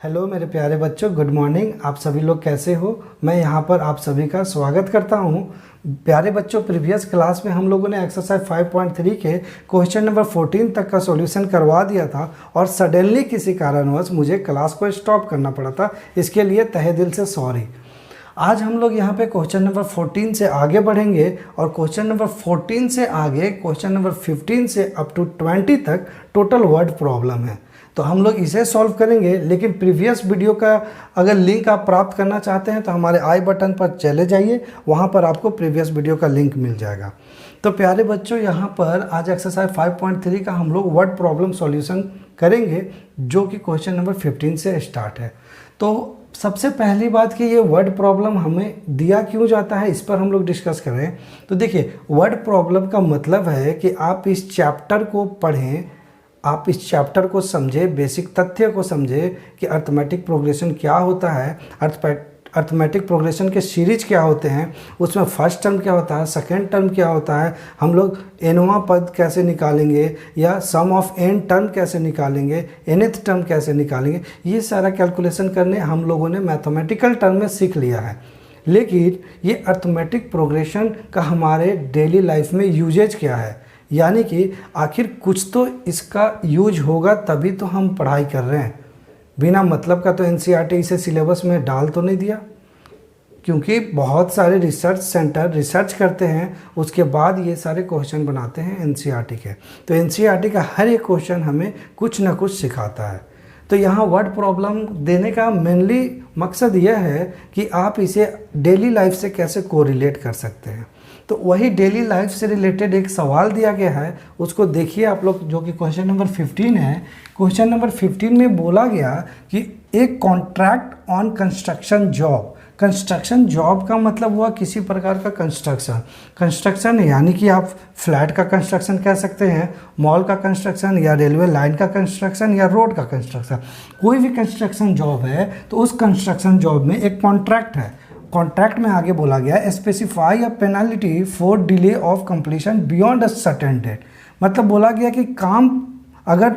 Hello मेरे प्यारे बच्चों, गुड मॉर्निंग। आप सभी लोग कैसे हो? मैं यहाँ पर आप सभी का स्वागत करता हूँ। प्यारे बच्चों, प्रीवियस क्लास में हम लोगों ने एक्सरसाइज 5.3 के क्वेश्चन नंबर 14 तक का सॉल्यूशन करवा दिया था और सडनली किसी कारणवश मुझे क्लास को स्टॉप करना पड़ा था। इसके लिए तहे दिल से सॉरी। आज हम लोग यहाँ पे क्वेश्चन नंबर 14 से आगे बढ़ेंगे और क्वेश्चन नंबर 14 से आगे क्वेश्चन नंबर 15 से अप टू 20 तक टोटल वर्ड प्रॉब्लम है, तो हम लोग इसे सॉल्व करेंगे। लेकिन प्रीवियस वीडियो का अगर लिंक आप प्राप्त करना चाहते हैं तो हमारे आई बटन पर चले जाइए, वहाँ पर आपको प्रीवियस वीडियो का लिंक मिल जाएगा। तो प्यारे बच्चों, यहाँ पर आज एक्सरसाइज 5.3 का हम लोग वर्ड प्रॉब्लम सॉल्यूशन करेंगे, जो कि क्वेश्चन नंबर 15 से स्टार्ट है। तो सबसे पहली बात कि ये वर्ड प्रॉब्लम हमें दिया क्यों जाता है, इस पर हम लोग डिस्कस करें। तो देखिए, वर्ड प्रॉब्लम का मतलब है कि आप इस चैप्टर को पढ़ें, आप इस चैप्टर को समझें, बेसिक तथ्य को समझें कि अर्थमेटिक प्रोग्रेशन क्या होता है, अर्थमेटिक प्रोग्रेशन के सीरीज क्या होते हैं, उसमें फर्स्ट टर्म क्या होता है, सेकंड टर्म क्या होता है, हम लोग एनवा पद कैसे निकालेंगे या सम ऑफ एन टर्म कैसे निकालेंगे, एनथ टर्म कैसे निकालेंगे, ये सारा कैलकुलेशन करने हम लोगों ने मैथमेटिकल टर्म में सीख लिया है। लेकिन ये अर्थमेटिक प्रोग्रेशन का हमारे डेली लाइफ में यूजेज क्या है, यानी कि आखिर कुछ तो इसका यूज होगा तभी तो हम पढ़ाई कर रहे हैं। बिना मतलब का तो एनसीईआरटी इसे सिलेबस में डाल तो नहीं दिया, क्योंकि बहुत सारे रिसर्च सेंटर रिसर्च करते हैं, उसके बाद ये सारे क्वेश्चन बनाते हैं एनसीईआरटी के। तो एनसीईआरटी का हर एक क्वेश्चन हमें कुछ ना कुछ सिखाता है। तो यहाँ वर्ड प्रॉब्लम देने का मेनली मकसद यह है कि आप इसे डेली लाइफ से कैसे कोरिलेट कर सकते हैं। तो वही डेली लाइफ से रिलेटेड एक सवाल दिया गया है, उसको देखिए आप लोग, जो कि क्वेश्चन नंबर 15 है। क्वेश्चन नंबर 15 में बोला गया कि एक contract on construction job. Construction job का मतलब हुआ किसी प्रकार का कंस्ट्रक्शन यानी कि आप फ्लैट का कंस्ट्रक्शन कह सकते हैं, मॉल का कंस्ट्रक्शन या रेलवे लाइन का कंस्ट्रक्शन या रोड का कंस्ट्रक्शन। कोई भी कंस्ट्रक्शन जॉब है तो उस कंस्ट्रक्शन जॉब में एक कॉन्ट्रैक्ट है। कॉन्ट्रैक्ट में आगे बोला गया specify a penalty for delay of completion beyond a certain date. मतलब बोला गया कि काम अगर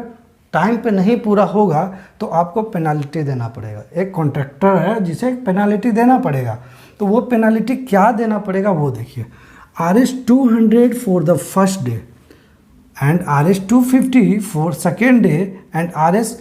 टाइम पे नहीं पूरा होगा तो आपको पेनल्टी देना पड़ेगा। एक कॉन्ट्रैक्टर है जिसे पेनल्टी देना पड़ेगा, तो वो पेनल्टी क्या देना पड़ेगा वो देखिए। Rs 200 for the first day and Rs 250 for second day and Rs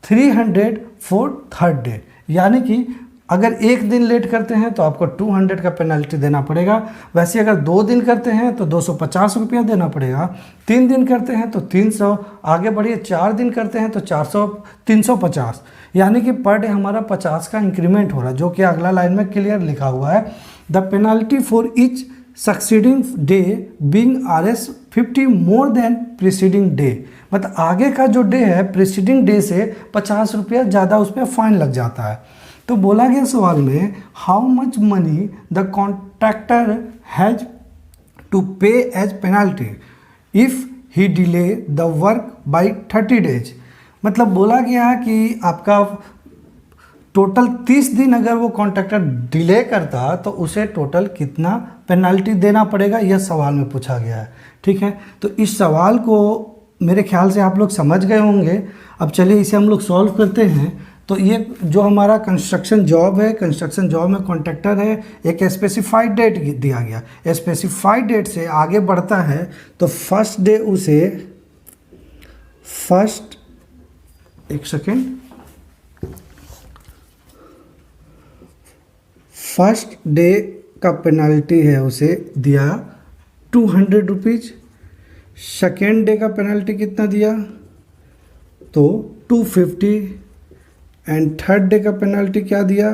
300 for third day. यानी कि अगर एक दिन लेट करते हैं तो आपको 200 का पेनल्टी देना पड़ेगा। वैसे अगर 2 दिन करते हैं तो 250 रुपया देना पड़ेगा, 3 दिन करते हैं तो 300, आगे बढ़िए 4 दिन करते हैं तो 350, यानी कि पर डे हमारा 50 का इंक्रीमेंट हो रहा है, जो कि अगला लाइन में क्लियर लिखा हुआ है। The penalty for each succeeding day being Rs 50 more than preceding day. मतलब आगे का जो डे है प्रीसीडिंग डे से 50 रुपया ज़्यादा उस पर फाइन लग जाता है। तो बोला गया सवाल में how much money the contractor has to pay as penalty if he delay the work by 30 days. मतलब बोला गया कि आपका टोटल 30 दिन अगर वो कॉन्ट्रैक्टर डिले करता तो उसे टोटल कितना पेनल्टी देना पड़ेगा, यह सवाल में पूछा गया है। ठीक है, तो इस सवाल को मेरे ख्याल से आप लोग समझ गए होंगे। अब चलिए इसे हम लोग सॉल्व करते हैं। तो ये जो हमारा कंस्ट्रक्शन जॉब है, कंस्ट्रक्शन जॉब में कॉन्ट्रैक्टर है, एक स्पेसिफाइड डेट दिया गया। स्पेसिफाइड डेट से आगे बढ़ता है तो फर्स्ट डे उसे फर्स्ट डे का पेनल्टी है उसे दिया 200 रुपीज़। सेकेंड डे का पेनल्टी कितना दिया तो 250 एंड थर्ड डे का पेनल्टी क्या दिया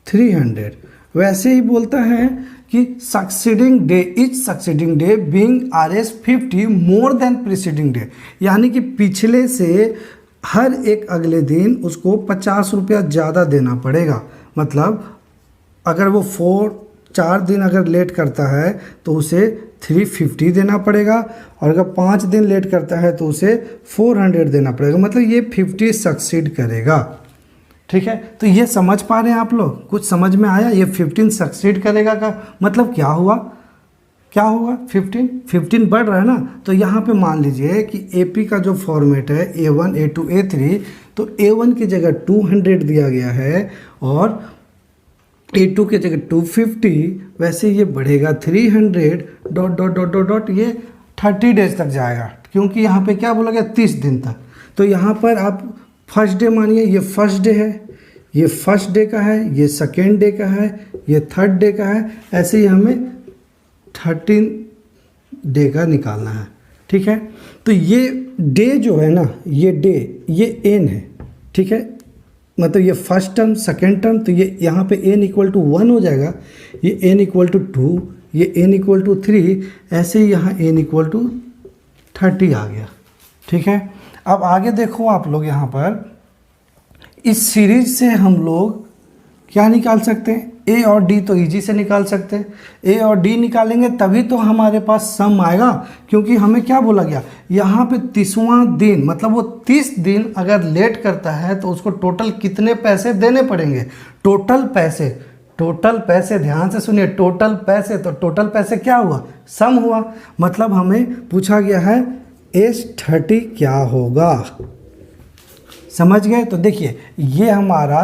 300। वैसे ही बोलता है कि succeeding day etch succeeding day being Rs 50 more than preceding day, यानी कि पिछले से हर एक अगले दिन उसको 50 रुपया ज़्यादा देना पड़ेगा। मतलब अगर वो 4 दिन अगर लेट करता है तो उसे 350 देना पड़ेगा, और अगर 5 दिन लेट करता है तो उसे 400 देना पड़ेगा। मतलब ये 50 सक्सीड करेगा। ठीक है, तो ये समझ पा रहे हैं आप लोग? कुछ समझ में आया? ये 15 सक्सीड करेगा का मतलब क्या हुआ? क्या होगा 15 बढ़ रहा है ना। तो यहाँ पे मान लीजिए कि AP का जो फॉर्मेट है A1 A2 A3, तो A1 की जगह 200 दिया गया है और A2 की जगह 250, वैसे ये बढ़ेगा 300 dot dot dot dot dot, ये 30 डेज तक जाएगा, क्योंकि यहाँ पे क्या बोला गया 30 दिन तक। तो यहाँ पर आप फर्स्ट डे मानिए, ये फर्स्ट डे है, ये फर्स्ट डे का है, ये सेकेंड डे का है, ये थर्ड डे का है, ऐसे ही हमें 13 डे का निकालना है। ठीक है, तो ये डे जो है ना, ये डे, ये n है। ठीक है, मतलब ये फर्स्ट टर्म सेकेंड टर्म, तो ये यहाँ पे n इक्वल टू 1 हो जाएगा, ये n इक्वल टू 2, ये n इक्वल टू 3, ऐसे ही यहाँ n इक्वल टू 30 आ गया। ठीक है, अब आगे देखो आप लोग, यहाँ पर इस सीरीज से हम लोग क्या निकाल सकते हैं, A और D तो इजी से निकाल सकते हैं। A और D निकालेंगे तभी तो हमारे पास सम आएगा, क्योंकि हमें क्या बोला गया यहाँ पे 30वां दिन, मतलब वो 30 दिन अगर लेट करता है तो उसको टोटल कितने पैसे देने पड़ेंगे। टोटल पैसे ध्यान से सुनिए, टोटल पैसे, तो टोटल पैसे क्या हुआ, सम हुआ, मतलब हमें पूछा गया है S30 क्या होगा। समझ गए। तो देखिए ये हमारा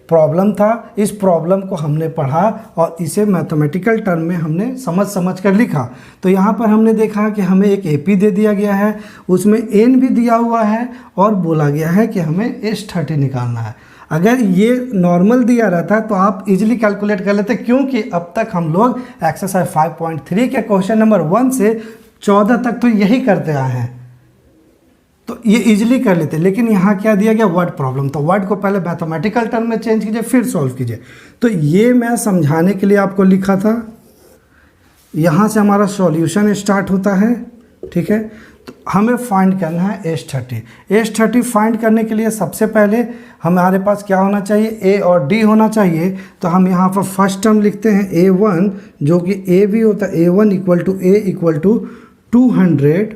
प्रॉब्लम था, इस प्रॉब्लम को हमने पढ़ा और इसे मैथमेटिकल टर्म में हमने समझ कर लिखा। तो यहाँ पर हमने देखा कि हमें एक AP दे दिया गया है, उसमें n भी दिया हुआ है और बोला गया है कि हमें S30 निकालना है। अगर ये नॉर्मल दिया रहता तो आप इजीली कैलकुलेट कर लेते, क्योंकि अब तक हम लोग एक्सरसाइज 5.3 के क्वेश्चन नंबर 1 से 14 तक तो यही करते आए हैं, तो ये इजीली कर लेते। लेकिन यहाँ क्या दिया गया, वर्ड प्रॉब्लम, तो वर्ड को पहले मैथमेटिकल टर्म में चेंज कीजिए फिर सॉल्व कीजिए। तो ये मैं समझाने के लिए आपको लिखा था। यहाँ से हमारा सॉल्यूशन स्टार्ट होता है। ठीक है, तो हमें फाइंड करना है S30 फाइंड करने के लिए सबसे पहले हमारे पास क्या होना चाहिए, A और D होना चाहिए। तो हम यहाँ पर फर्स्ट टर्म लिखते हैं A1, जो कि A भी होता है, A1 equal to A equal to 200,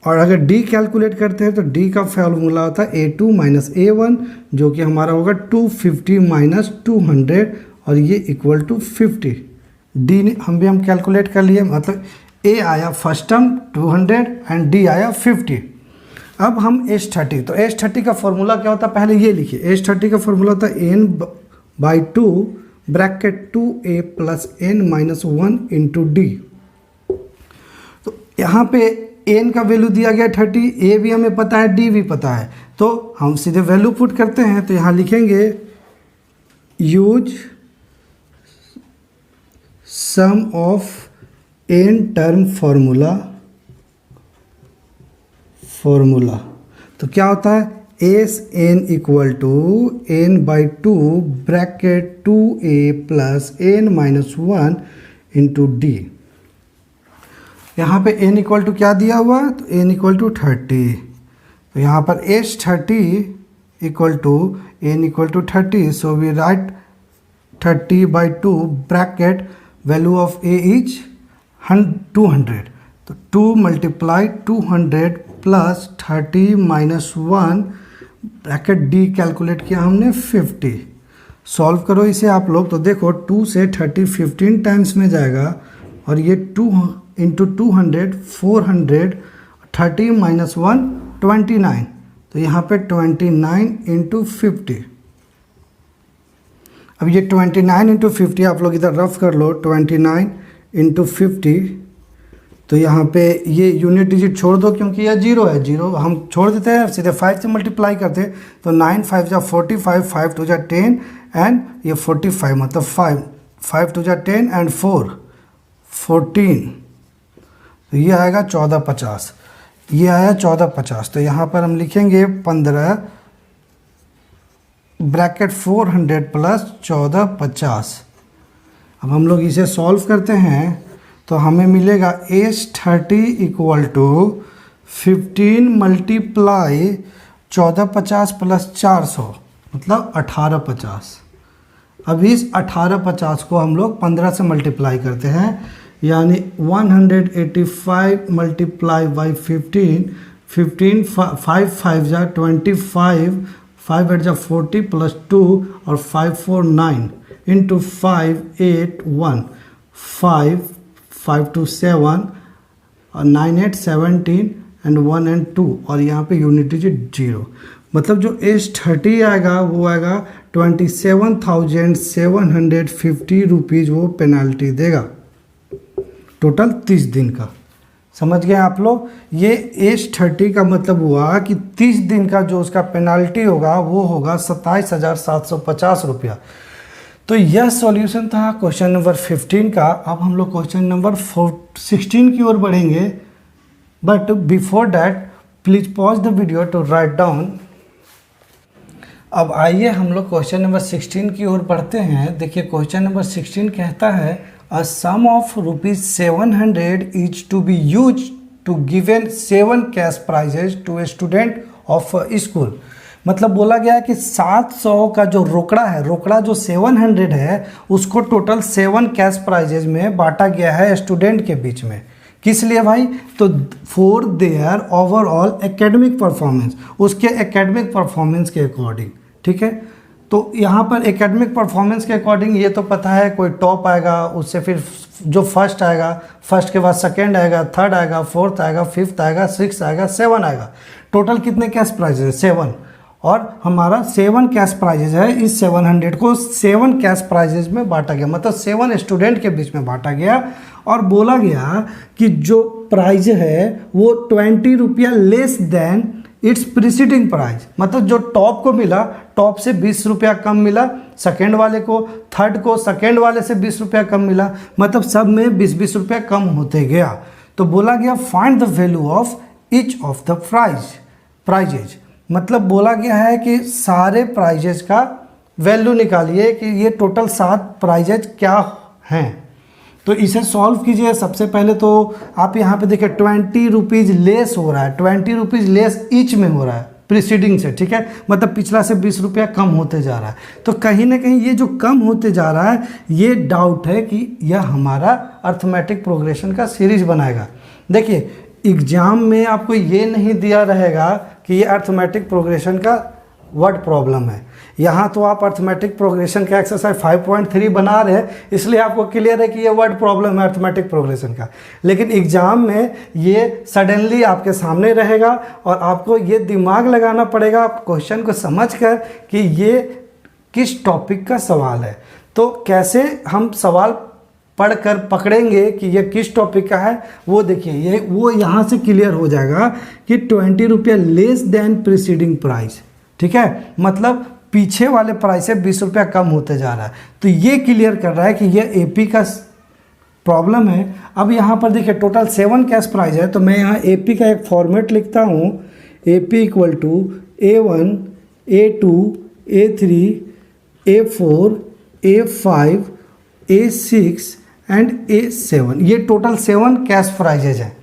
और अगर D कैलकुलेट करते हैं तो D का फॉर्मूला होता है A2 माइनस A1, जो कि हमारा होगा 250 माइनस 200, और ये इक्वल टू 50। D हम कैलकुलेट कर लिए, मतलब A आया फर्स्ट टर्म 200 एंड D आया 50। अब हम S30, तो S30 का फॉर्मूला क्या होता है, पहले ये लिखिए। S30 का फॉर्मूला होता है n/2 bracket 2A plus n minus 1 into D। तो यहाँ पे n का वैल्यू दिया गया 30, A भी हमें पता है, D भी पता है, तो हम सीधे वैल्यू पुट करते हैं। तो यहाँ लिखेंगे use sum of n term formula. तो क्या होता है, Sn equal to n/2 bracket 2A plus n minus 1 into D। यहाँ पे n इक्वल टू क्या दिया हुआ, तो n इक्वल टू 30। तो यहाँ पर S30 equal to n equal to 30, so we write 30/2 bracket value of A is 200। तो 2 multiply 200 plus 30 minus 1 bracket D calculate किया हमने 50। सॉल्व करो इसे आप लोग, तो देखो 2 से 30 15 टाइम्स में जाएगा, और ये 2 इंटू 200 400, 30 माइनस 1 29, तो यहाँ पे 29 इंटू 50। अब ये 29 इंटू 50 आप लोग इधर रफ कर लो, 29 इंटू 50, तो यहाँ पे ये यूनिट डिजिट छोड़ दो क्योंकि यह 0 है, 0 हम छोड़ देते हैं, सीधे 5 से मल्टीप्लाई करते हैं। तो 9 5 जा 45, 5 2 जा 10 एंड ये 45, मतलब 5 2 जा 10 एंड 4 14, तो ये आएगा 1450, ये आया 1450। तो यहाँ पर हम लिखेंगे 15 ब्रैकेट 400 प्लस 1450। अब हम लोग इसे सॉल्व करते हैं तो हमें मिलेगा S30 equal to 15 multiply 1450 plus 400, मतलब 1850। अब इस 1850 को हम लोग 15 से मल्टीप्लाई करते हैं, यानी 185 मल्टीप्लाई बाई 15 5 5 जा 25, 5 8 जा 40 प्लस 2 और 5 4 9 इंटू 5 8 1 5, 5 to 7 और 9 8 17 एंड 1 एंड 2 और यहाँ पे यूनिट डिजिट 0। मतलब जो S30 आएगा वो आएगा 27,750 रुपीज़ वो पेनाल्टी देगा, टोटल 30 दिन का। समझ गए आप लोग? ये S30 का मतलब हुआ कि 30 दिन का जो उसका पेनाल्टी होगा वो होगा 27,750 रुपया। तो यह सॉल्यूशन था क्वेश्चन नंबर 15 का। अब हम लोग क्वेश्चन नंबर 16 की ओर बढ़ेंगे, but before that please pause the video to write down. अब आइए हम लोग क्वेश्चन नंबर 16 की ओर बढ़ते हैं। देखिए क्वेश्चन नंबर 16 कहता है a sum of ₹700 is to be use to given 7 cash prizes to a student of school. मतलब बोला गया है कि 700 का जो रोकड़ा है, रोकड़ा जो 700 है उसको टोटल 7 कैश प्राइजेज में बांटा गया है स्टूडेंट के बीच में। किस लिए भाई? तो for their overall academic performance, उसके एकेडमिक परफॉर्मेंस के अकॉर्डिंग। ठीक है, तो यहाँ पर एकेडमिक परफॉर्मेंस के अकॉर्डिंग ये तो पता है, कोई टॉप आएगा, उससे फिर जो फर्स्ट आएगा, फर्स्ट के बाद सेकंड आएगा, थर्ड आएगा, फोर्थ आएगा, फिफ्थ आएगा, सिक्स आएगा, 7 आएगा। टोटल कितने कैश प्राइजेज है? 7। और हमारा 7 कैश प्राइजेज है। इस 700 को 7 कैश प्राइजेज में बांटा गया, मतलब 7 स्टूडेंट के बीच में बांटा गया। और बोला गया कि जो प्राइज है वो 20 रुपया less than its preceding price. मतलब जो टॉप को मिला, टॉप से 20 रुपया कम मिला, सेकेंड वाले को, थर्ड को सेकेंड वाले से 20 रुपया कम मिला, मतलब सब में 20-20 रुपया कम होते गया। तो बोला गया find the value of each of the prices. मतलब बोला गया है कि सारे प्राइजेज का वैल्यू निकालिए कि ये टोटल 7 प्राइजेज क्या हैं। तो इसे सॉल्व कीजिए। सबसे पहले तो आप यहाँ पे देखिए 20 रुपीज़ लेस हो रहा है, 20 रुपीज़ लेस ईच में हो रहा है प्रीसीडिंग से। ठीक है, मतलब पिछला से 20 रुपया कम होते जा रहा है। तो कहीं ना कहीं ये जो कम होते जा रहा है, ये डाउट है कि यह हमारा अर्थमेटिक प्रोग्रेशन का सीरीज बनाएगा। देखिए एग्जाम में आपको ये नहीं दिया रहेगा कि ये अर्थमेटिक प्रोग्रेशन का वर्ड प्रॉब्लम है। यहाँ तो आप अर्थमेटिक प्रोग्रेशन का एक्सरसाइज 5.3 बना रहे हैं, इसलिए आपको क्लियर है कि ये वर्ड प्रॉब्लम है अर्थमेटिक प्रोग्रेशन का। लेकिन एग्जाम में ये सडनली आपके सामने रहेगा और आपको ये दिमाग लगाना पड़ेगा क्वेश्चन को समझकर कि ये किस टॉपिक का सवाल है। तो कैसे हम सवाल पढ़कर पकड़ेंगे कि ये किस टॉपिक का है, वो देखिए ये वो यहाँ से क्लियर हो जाएगा कि 20 रुपया लेस देन प्रीसीडिंग प्राइस। ठीक है, मतलब पीछे वाले प्राइस से 20 रुपया कम होते जा रहा है। तो ये क्लियर कर रहा है कि ये एपी का प्रॉब्लम है। अब यहाँ पर देखिए टोटल 7 कैश प्राइस है, तो मैं यहाँ एपी का एक फॉर्मेट लिखता हूँ। AP equal to A1, A2, A3, A4, A5, A6 and A7। ये टोटल 7 कैश प्राइजेज हैं।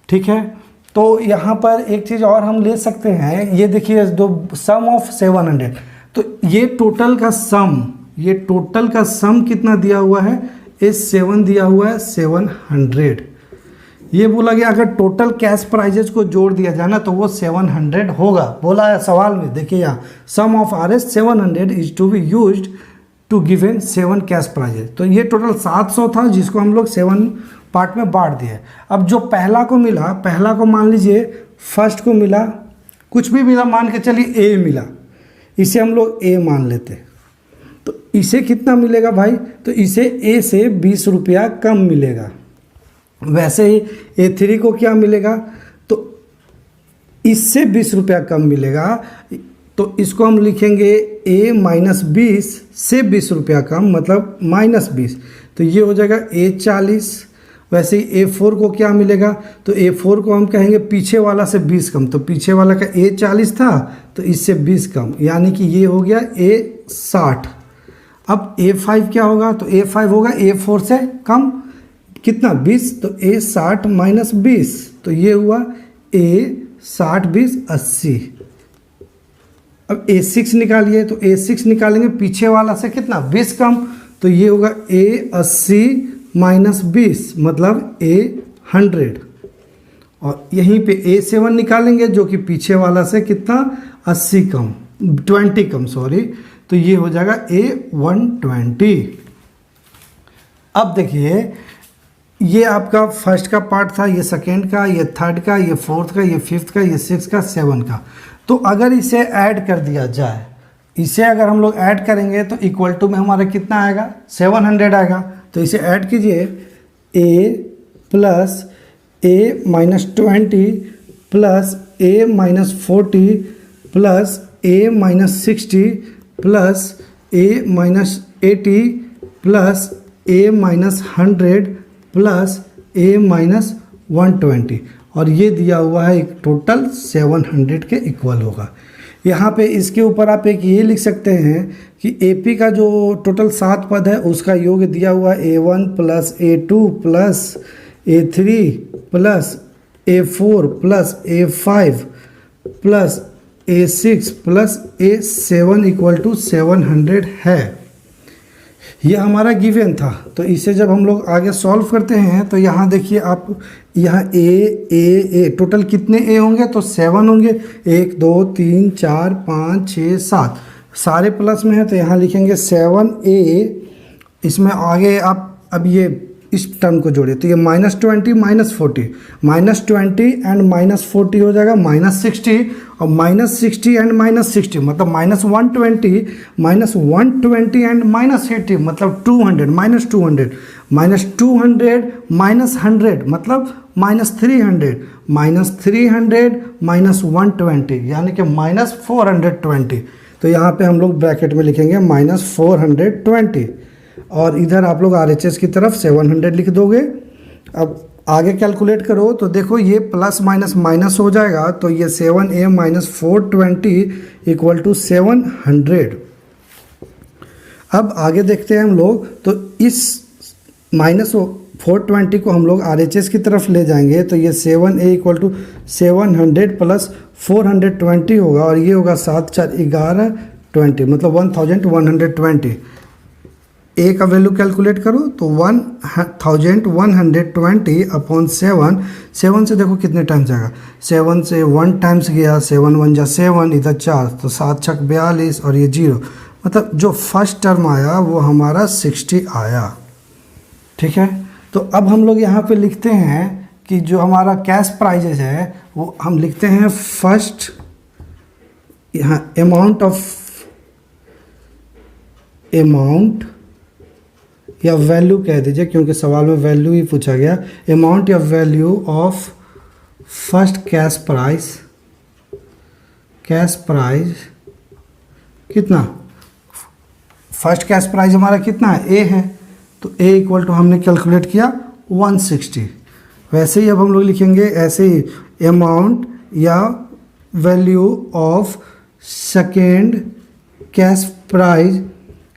ठीक है, तो यहाँ पर एक चीज़ और हम ले सकते हैं। ये देखिए दो सम ऑफ 700, तो ये टोटल का सम कितना दिया हुआ है? S7 दिया हुआ है 700। ये बोला गया अगर टोटल कैश प्राइजेज को जोड़ दिया जाए ना तो वो 700 होगा। बोला है सवाल में, देखिए यहाँ sum of RS 700 is to be used to given 7 cash prizes. तो ये टोटल 700 था जिसको हम लोग 7 पार्ट में बांट दिए। अब जो पहला को मिला, पहला को मान लीजिए फर्स्ट को मिला, कुछ भी मिला, मान के चलिए A मिला, इसे हम लोग A मान लेते। तो इसे कितना मिलेगा भाई? तो इसे A से 20 रुपया कम मिलेगा। वैसे ही A3 को क्या मिलेगा? तो इससे 20 रुपया कम मिलेगा। तो इसको हम लिखेंगे A माइनस 20 से 20 रुपया कम, मतलब -20। तो ये हो जाएगा A40। वैसे ही A4 को क्या मिलेगा? तो A4 को हम कहेंगे पीछे वाला से 20 कम। तो पीछे वाला का A40 था तो इससे 20 कम, यानी कि ये हो गया A60। अब A5 क्या होगा? तो A5 होगा A4 से कम, कितना? 20। तो A60 माइनस 20, तो ये हुआ A60 20 80। अब A6 निकालिए, तो A6 निकालेंगे पीछे वाला से कितना? 20 कम, तो ये होगा A80 माइनस 20, मतलब A100। और यहीं पे A7 निकालेंगे जो कि पीछे वाला से कितना? 80 कम, 20 कम, सॉरी। तो ये हो जाएगा A120। अब देखिए, ये आपका फर्स्ट का पार्ट था, ये सेकेंड का, ये थर्ड का, ये फोर्थ का, ये फिफ्थ का, ये सिक्स का, सेवन का। तो अगर इसे ऐड कर दिया जाए, इसे अगर हम लोग ऐड करेंगे तो इक्वल टू में हमारा कितना आएगा, 700 आएगा। तो इसे ऐड कीजिए, a plus a minus 20 plus a minus 40 plus a minus 60 plus a minus 80 plus a minus 100 plus a minus 120, और ये दिया हुआ है एक टोटल 700 के इक्वल होगा। यहाँ पे इसके ऊपर आप एक ये लिख सकते हैं कि AP का जो टोटल 7 पद है उसका योग दिया हुआ A1 plus A2 plus A3 plus A4 plus A5 plus A6 plus A7 equal to 700 है। ये हमारा गिवन था। तो इसे जब हम लोग आगे सॉल्व करते हैं तो यहाँ देखिए आप, यहाँ ए टोटल कितने ए होंगे, तो 7 होंगे। 1 2 3 4 5 6 7 सारे प्लस में है, तो यहाँ लिखेंगे 7a। इसमें आगे आप अब ये इस टर्म को जोड़िए, तो ये -20 -40, -20 एंड -40 हो जाएगा -60, और -60 एंड -60 मतलब -120, -120 एंड -80 मतलब 200, -200, -200 -100 मतलब -300, -300 -120 यानी कि -420। तो यहाँ पे हम लोग ब्रैकेट में लिखेंगे -420, और इधर आप लोग RHS की तरफ 700 लिख दोगे। अब आगे कैलकुलेट करो तो देखो ये प्लस माइनस माइनस हो जाएगा, तो ये 7a माइनस 420 इक्वल टू 700। अब आगे देखते हैं हम लोग, तो इस -420 को हम लोग RHS की तरफ ले जाएंगे, तो ये 7a इक्वल टू 700 प्लस 420 होगा, और ये होगा 7 4 11 20 मतलब 1120। a का वैल्यू कैलकुलेट करो तो 1120 अपॉन 7 से देखो कितने टाइम्स जाएगा, 7 से 1 टाइम्स गया, 7 1 जा 7, इधर 4, तो 7 छक 42 और ये 0, मतलब जो फर्स्ट टर्म आया वो हमारा 60 आया। ठीक है, तो अब हम लोग यहाँ पे लिखते हैं कि जो हमारा कैश प्राइजेज है वो हम लिखते हैं फर्स्ट, यहाँ अमाउंट या वैल्यू कह दीजिए क्योंकि सवाल में वैल्यू ही पूछा गया, अमाउंट या value of first cash price कितना, फर्स्ट कैश प्राइस हमारा कितना है, ए है, तो ए इक्वल टू हमने कैलकुलेट किया 160। वैसे ही अब हम लोग लिखेंगे ऐसे ही, अमाउंट या value of second cash price,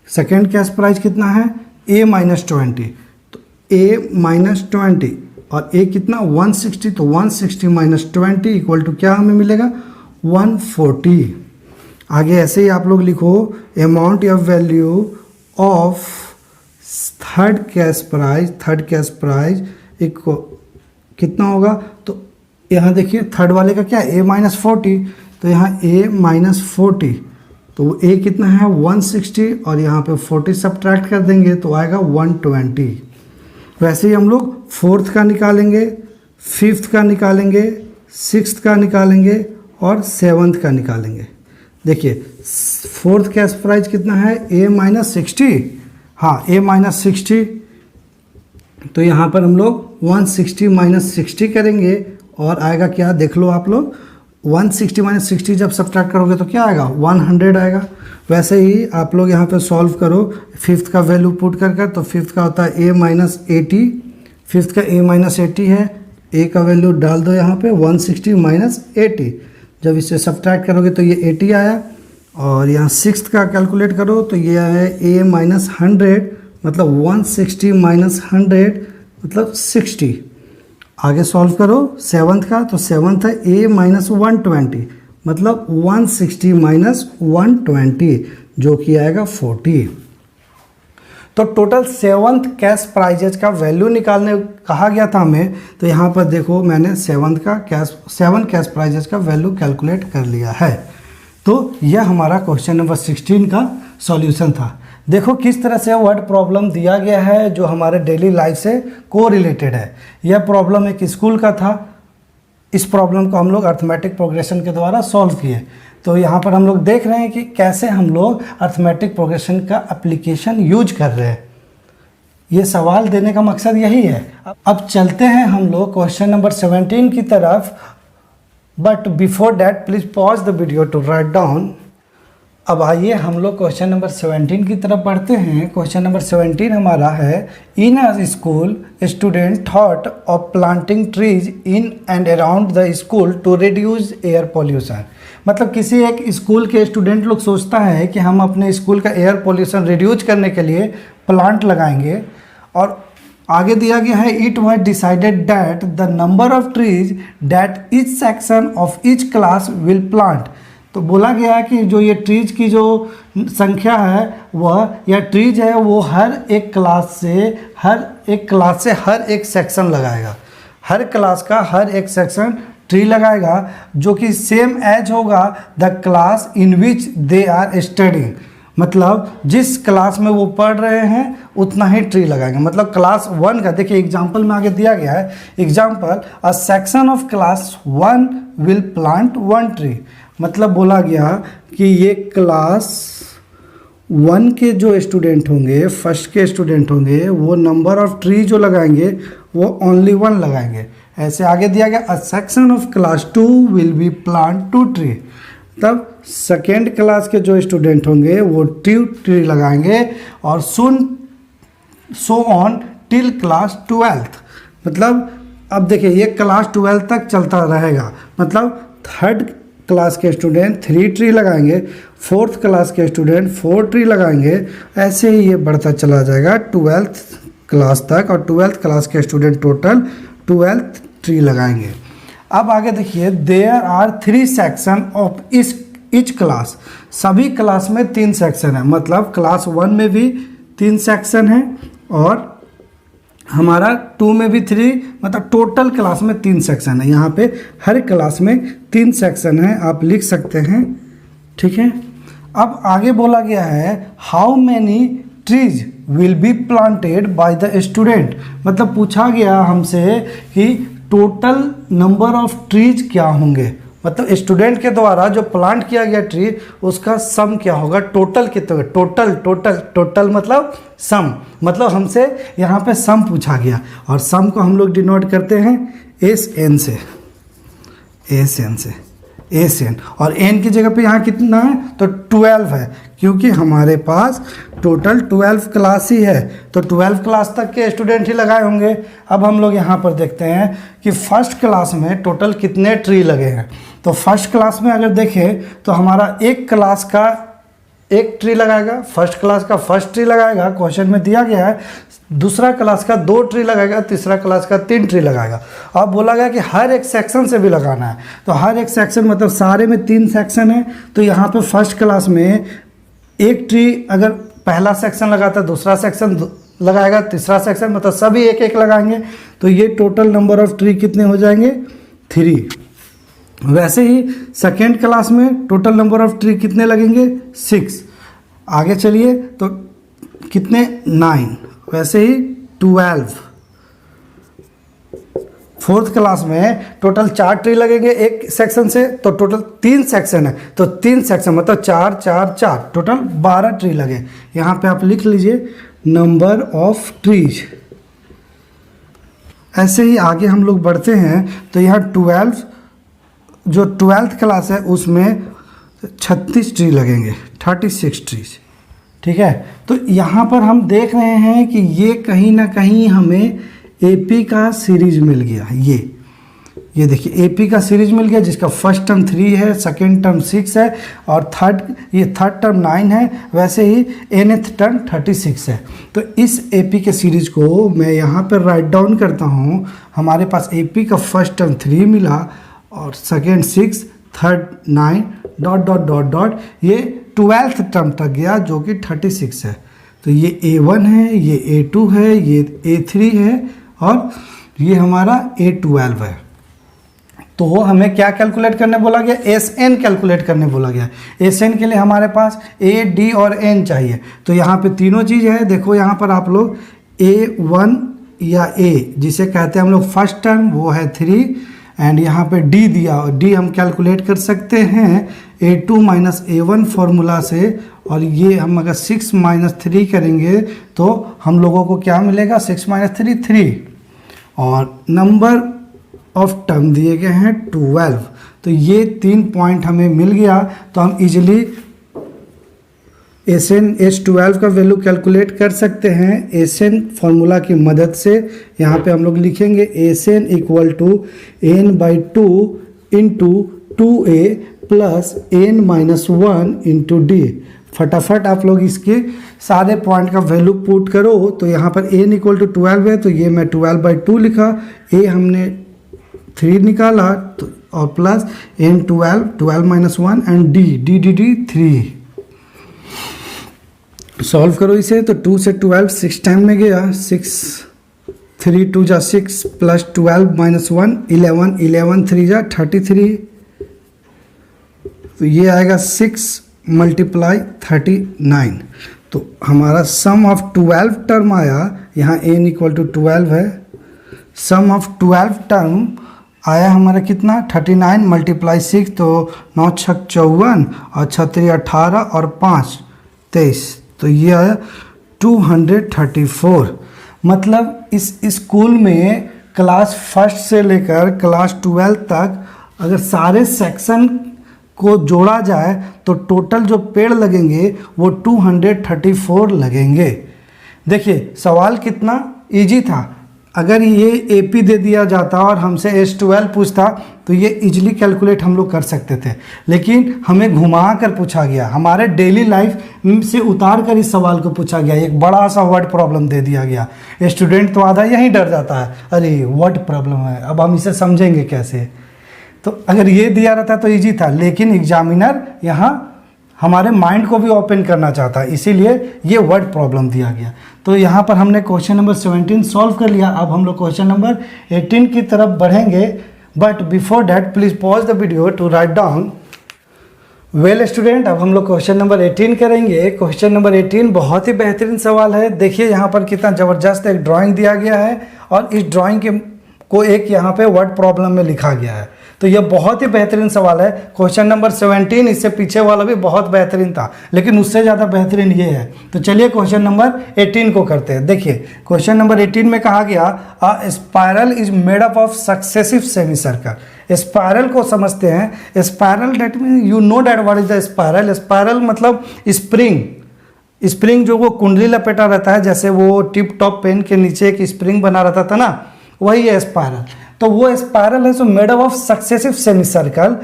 second cash price कितना है a माइनस 20, तो a माइनस 20 और a कितना 160, तो 160 माइनस 20 इक्वल टू क्या हमें मिलेगा 140। आगे ऐसे ही आप लोग लिखो, अमाउंट या value of third cash price equal कितना होगा, तो यहाँ देखिए थर्ड वाले का क्या है a माइनस 40, तो यहाँ a माइनस 40, तो a कितना है 160 और यहाँ पे 40 सब्ट्रैक्ट कर देंगे तो आएगा 120। वैसे ही हम लोग फोर्थ का निकालेंगे, फिफ्थ का निकालेंगे, सिक्स्थ का निकालेंगे और सेवन्थ का निकालेंगे। देखिए फोर्थ कैश प्राइस कितना है a माइनस 60, हाँ a माइनस 60, तो यहाँ पर हम लोग 160 माइनस 60 करेंगे और आएगा क्या, देख लो आप लोग, 160 माइनस 60 जब सब्ट्रैक्ट करोगे तो क्या आएगा 100 आएगा। वैसे ही आप लोग यहाँ पे सॉल्व करो, फिफ्थ का वैल्यू पुट कर तो फिफ्थ का होता है a माइनस 80, फिफ्थ का a माइनस 80 है, a का वैल्यू डाल दो यहाँ पे 160 माइनस 80, जब इसे सब्ट्रैक्ट करोगे तो ये 80 आया। और यहाँ सिक्स्थ का कैलकुलेट करो तो ये है a माइनस 100 मतलब 160 माइनस 100 मतलब 60। आगे सॉल्व करो सेवन्थ का, तो सेवन्थ है a माइनस 120 मतलब 160 माइनस 120 जो कि आएगा 40। तो टोटल सेवन्थ कैश प्राइजेज का वैल्यू निकालने कहा गया था हमें, तो यहाँ पर देखो मैंने सेवन कैश प्राइजेज का वैल्यू कैलकुलेट कर लिया है। तो यह हमारा क्वेश्चन नंबर 16 का सॉल्यूशन था। देखो किस तरह से वर्ड प्रॉब्लम दिया गया है जो हमारे डेली लाइफ से को रिलेटेड है। यह प्रॉब्लम एक स्कूल का था। इस प्रॉब्लम को हम लोग अर्थमेटिक प्रोग्रेशन के द्वारा सॉल्व किए। तो यहाँ पर हम लोग देख रहे हैं कि कैसे हम लोग अर्थमेटिक प्रोग्रेशन का एप्लीकेशन यूज कर रहे हैं। ये सवाल देने का मकसद यही है। अब चलते हैं हम लोग क्वेश्चन नंबर 17 की तरफ। But before that please pause the video to write down. अब आइए हम लोग क्वेश्चन नंबर 17 की तरफ बढ़ते हैं। क्वेश्चन नंबर 17 हमारा है, in a school student thought of planting trees in and around the school to reduce air pollution. मतलब किसी एक स्कूल के स्टूडेंट लोग सोचता है कि हम अपने स्कूल का एयर पॉल्यूशन रिड्यूस करने के लिए प्लांट लगाएंगे। और आगे दिया गया है, it was decided that the number of trees that each section of each class will plant. तो बोला गया है कि जो ये ट्रीज की जो संख्या है वह या ट्रीज है वो हर एक क्लास से हर एक सेक्शन लगाएगा। हर क्लास का हर एक सेक्शन ट्री लगाएगा जो कि सेम एज होगा the class in which they are studying. मतलब जिस क्लास में वो पढ़ रहे हैं उतना ही ट्री लगाएंगे। मतलब क्लास 1 का देखिए एग्जाम्पल में आगे दिया गया है, example a section of class 1 will plant 1 tree. मतलब बोला गया कि ये क्लास 1 के जो स्टूडेंट होंगे, फर्स्ट के स्टूडेंट होंगे, वो नंबर ऑफ ट्री जो लगाएंगे वो ओनली 1 लगाएंगे। ऐसे आगे दिया गया, a section of class 2 will be plant 2 tree. तब सेकेंड क्लास के जो स्टूडेंट होंगे वो 2 ट्री लगाएंगे और so on till class 12th। मतलब अब देखिए ये क्लास 12 तक चलता रहेगा। मतलब थर्ड क्लास के स्टूडेंट 3 ट्री लगाएंगे, फोर्थ क्लास के स्टूडेंट 4 ट्री लगाएंगे। ऐसे ही ये बढ़ता चला जाएगा 12th क्लास तक और 12th क्लास के स्टूडेंट टोटल 12 ट्री लगाएंगे। अब आगे देखिए, there are 3 section of each class. सभी क्लास में 3 सेक्शन है। मतलब क्लास 1 में भी 3 सेक्शन है और हमारा 2 में भी 3, मतलब टोटल क्लास में 3 सेक्शन है। यहाँ पे हर क्लास में 3 सेक्शन है, आप लिख सकते हैं, ठीक है। अब आगे बोला गया है, how many trees will be planted by the student. मतलब पूछा गया हमसे कि टोटल नंबर ऑफ ट्रीज क्या होंगे। मतलब स्टूडेंट के द्वारा जो प्लांट किया गया ट्री उसका सम क्या होगा, टोटल कितने, टोटल मतलब सम। मतलब हमसे यहाँ पे सम पूछा गया और सम को हम लोग डिनोट करते हैं SN से, SN और n की जगह पे यहाँ कितना है तो 12 है, क्योंकि हमारे पास टोटल 12 क्लास ही है। तो 12 क्लास तक के स्टूडेंट ही लगाए होंगे। अब हम लोग यहाँ पर देखते हैं कि फर्स्ट क्लास में टोटल कितने ट्री लगे हैं। तो फर्स्ट क्लास में अगर देखें तो हमारा एक क्लास का 1 ट्री लगाएगा, फर्स्ट क्लास का फर्स्ट ट्री लगाएगा, क्वेश्चन में दिया गया है। दूसरा क्लास का 2 ट्री लगाएगा, तीसरा क्लास का 3 ट्री लगाएगा। अब बोला गया कि हर एक सेक्शन से भी लगाना है। तो हर एक सेक्शन मतलब सारे में 3 सेक्शन है। तो यहाँ पे फर्स्ट क्लास में 1 ट्री अगर पहला सेक्शन लगाता है, दूसरा सेक्शन लगाएगा, तीसरा सेक्शन, मतलब सभी 1-1 लगाएंगे। तो ये टोटल नंबर ऑफ ट्री कितने हो जाएंगे 3। वैसे ही सेकेंड क्लास में टोटल नंबर ऑफ ट्री कितने लगेंगे 6। आगे चलिए तो कितने 9, वैसे ही 12। फोर्थ क्लास में टोटल 4 ट्री लगेंगे एक सेक्शन से, तो टोटल 3 सेक्शन है। तो 3 सेक्शन मतलब 4 4 4 टोटल 12 ट्री लगे। यहाँ पे आप लिख लीजिए नंबर ऑफ ट्रीज। ऐसे ही आगे हम लोग बढ़ते हैं तो यहाँ 12 जो 12th क्लास है उसमें 36 ट्री लगेंगे, 36 ट्रीज, ठीक है। तो यहाँ पर हम देख रहे हैं कि ये कहीं ना कहीं हमें AP का सीरीज मिल गया। ये देखिए AP का सीरीज मिल गया जिसका फर्स्ट टर्म 3 है, सेकेंड टर्म 6 है और थर्ड टर्म 9 है। वैसे ही nth टर्म 36 है। तो इस AP के सीरीज को मैं यहाँ पर राइट डाउन करता हूँ। हमारे पास AP का फर्स्ट टर्म 3 मिला और सेकेंड 6, थर्ड 9 ... ये 12th टर्म तक गया जो कि 36 है। तो ये A1 है, ये A2 है, ये A3 है और ये हमारा A12 है। तो हमें क्या कैलकुलेट करने बोला गया, एस एन कैलकुलेट करने बोला गया। एस एन के लिए हमारे पास ए डी और एन चाहिए। तो यहाँ पे तीनों चीज़ है। देखो यहाँ पर आप लोग A1 या ए जिसे कहते हैं हम लोग फर्स्ट टर्म, वो है 3, एंड यहाँ पे डी दिया, डी हम कैलकुलेट कर सकते हैं A2 माइनस A1 फॉर्मूला से। और ये हम अगर 6 माइनस 3 करेंगे तो हम लोगों को क्या मिलेगा, 6 माइनस 3 3, और नंबर ऑफ टर्म दिए गए हैं 12। तो ये 3 पॉइंट हमें मिल गया। तो हम इजीली एस एन H12 का वैल्यू कैलकुलेट कर सकते हैं एस एन फॉर्मूला की मदद से। यहाँ पे हम लोग लिखेंगे S N equal to n/2 into 2a plus n minus 1 into D. फटाफट आप लोग इसके सारे पॉइंट का वैल्यू पुट करो। तो यहाँ पर n इक्वल टू 12 है, तो ये मैं 12/2 लिखा, a हमने 3 निकाला, तो और plus n 12 minus 1 and d 3। Solve करो इसे, तो 2 से 12 6 टाइम में गया, 6 3 2 जा 6 प्लस 12 माइनस 1 11 11 3 जा 33। तो ये आएगा 6 मल्टीप्लाई 39। तो हमारा सम ऑफ 12 टर्म आया, यहाँ n इक्वल टू 12 है, सम ऑफ 12 टर्म आया हमारा कितना, 39 मल्टीप्लाई 6, तो 9 6 54 और 6 3 18 और 5 23। तो ये आया 234। मतलब इस स्कूल में क्लास फर्स्ट से लेकर क्लास 12 तक अगर सारे सेक्शन को जोड़ा जाए तो टोटल जो पेड़ लगेंगे वो 234 लगेंगे। देखिए सवाल कितना इजी था। अगर ये एपी दे दिया जाता और हमसे H12 पूछता तो ये इजीली कैलकुलेट हम लोग कर सकते थे, लेकिन हमें घुमा कर पूछा गया, हमारे डेली लाइफ से उतार कर इस सवाल को पूछा गया। एक बड़ा सा वर्ड प्रॉब्लम दे दिया गया। स्टूडेंट तो आधा यहीं डर जाता है, अरे वर्ड प्रॉब्लम है, अब हम इसे समझेंगे कैसे। तो अगर ये दिया रहता तो ईजी था, लेकिन एग्जामिनर यहाँ हमारे माइंड को भी ओपन करना चाहता है, इसीलिए ये वर्ड प्रॉब्लम दिया गया। तो यहाँ पर हमने क्वेश्चन नंबर 17 सॉल्व कर लिया। अब हम लोग क्वेश्चन नंबर 18 की तरफ बढ़ेंगे, but before that please pause the video to write down. Well student, अब हम लोग क्वेश्चन नंबर 18 करेंगे। क्वेश्चन नंबर 18 बहुत ही बेहतरीन सवाल है। देखिए यहाँ पर कितना ज़बरदस्त एक ड्राइंग दिया गया है और इस ड्राइंग को एक यहाँ पे वर्ड प्रॉब्लम में लिखा गया है। तो यह बहुत ही बेहतरीन सवाल है। क्वेश्चन नंबर 17, इससे पीछे वाला भी बहुत बेहतरीन था, लेकिन उससे ज़्यादा बेहतरीन ये है। तो चलिए क्वेश्चन नंबर 18 को करते हैं। देखिए क्वेश्चन नंबर 18 में कहा गया a spiral is made up of successive semi circle. Spiral को समझते हैं। Spiral that mean you know that what is the spiral. Spiral मतलब स्प्रिंग जो वो कुंडली लपेटा रहता है, जैसे वो टिप टॉप पेन के नीचे एक स्प्रिंग बना रहता था ना, वही है स्पायरल। तो वो स्पायरल है so made up of successive semi circle.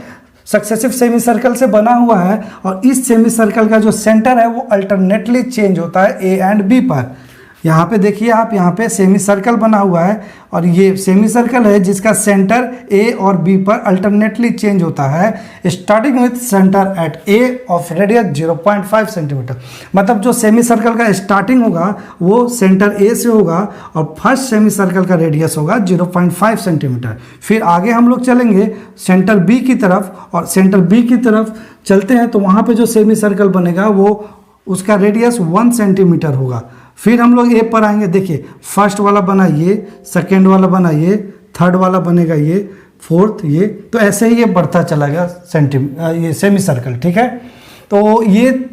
Successive semi circle से बना हुआ है और इस सेमी सर्कल का जो सेंटर है वो अल्टरनेटली चेंज होता है ए एंड बी पर। यहाँ पे देखिए आप, यहाँ पे सेमी सर्कल बना हुआ है और ये सेमी सर्कल है जिसका सेंटर ए और बी पर अल्टरनेटली चेंज होता है, starting with centre at A of radius 0.5 centimetre. मतलब जो सेमी सर्कल का स्टार्टिंग होगा वो सेंटर ए से होगा और फर्स्ट सेमी सर्कल का रेडियस होगा 0.5 सेंटीमीटर। फिर आगे हम लोग चलेंगे सेंटर बी की तरफ, और सेंटर बी की तरफ चलते हैं तो वहाँ पे जो सेमी सर्कल बनेगा वो उसका रेडियस 1 सेंटीमीटर होगा। फिर हम लोग ए पर आएंगे। देखिए फर्स्ट वाला बना ये, सेकेंड वाला बना ये, थर्ड वाला बनेगा ये, फोर्थ ये, तो ऐसे ही ये बढ़ता चला गया ये सेमी सर्कल। ठीक है, तो ये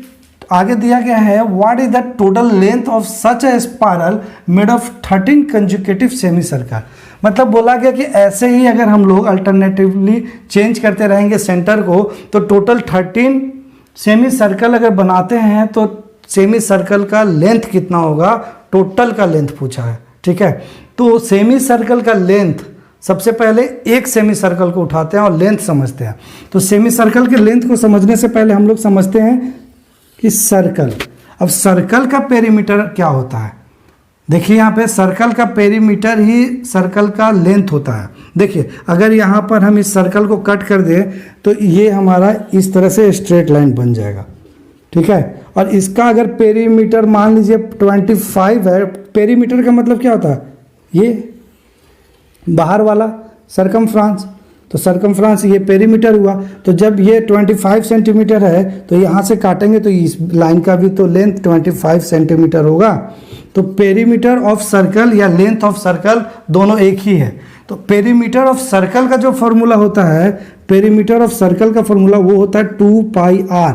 आगे दिया गया है what is the total length of such A spiral made of 13 conjugative semi circle. मतलब बोला गया कि ऐसे ही अगर हम लोग अल्टरनेटिवली चेंज करते रहेंगे सेंटर को तो टोटल 13 सेमी सर्कल अगर बनाते हैं तो सेमी सर्कल का लेंथ कितना होगा, टोटल का लेंथ पूछा है। ठीक है, तो सेमी सर्कल का लेंथ, सबसे पहले एक सेमी सर्कल को उठाते हैं और लेंथ समझते हैं। तो सेमी सर्कल के लेंथ को समझने से पहले हम लोग समझते हैं कि सर्कल, अब सर्कल का पेरीमीटर क्या होता है। देखिए यहाँ पे सर्कल का पेरीमीटर ही सर्कल का लेंथ होता है। देखिए अगर यहाँ पर हम इस सर्कल को कट कर दें तो ये हमारा इस तरह से स्ट्रेट लाइन बन जाएगा। ठीक है, और इसका अगर पेरीमीटर मान लीजिए 25 है। पेरीमीटर का मतलब क्या होता है, ये बाहर वाला सरकमफ्रेंस, तो सरकमफ्रेंस ये पेरीमीटर हुआ। तो जब ये 25 सेंटीमीटर है तो यहाँ से काटेंगे तो इस लाइन का भी तो लेंथ 25 सेंटीमीटर होगा। तो पेरीमीटर ऑफ सर्कल या लेंथ ऑफ सर्कल दोनों एक ही है। तो पेरीमीटर ऑफ सर्कल का जो फॉर्मूला होता है, पेरीमीटर ऑफ सर्कल का फॉर्मूला वो होता है 2πr,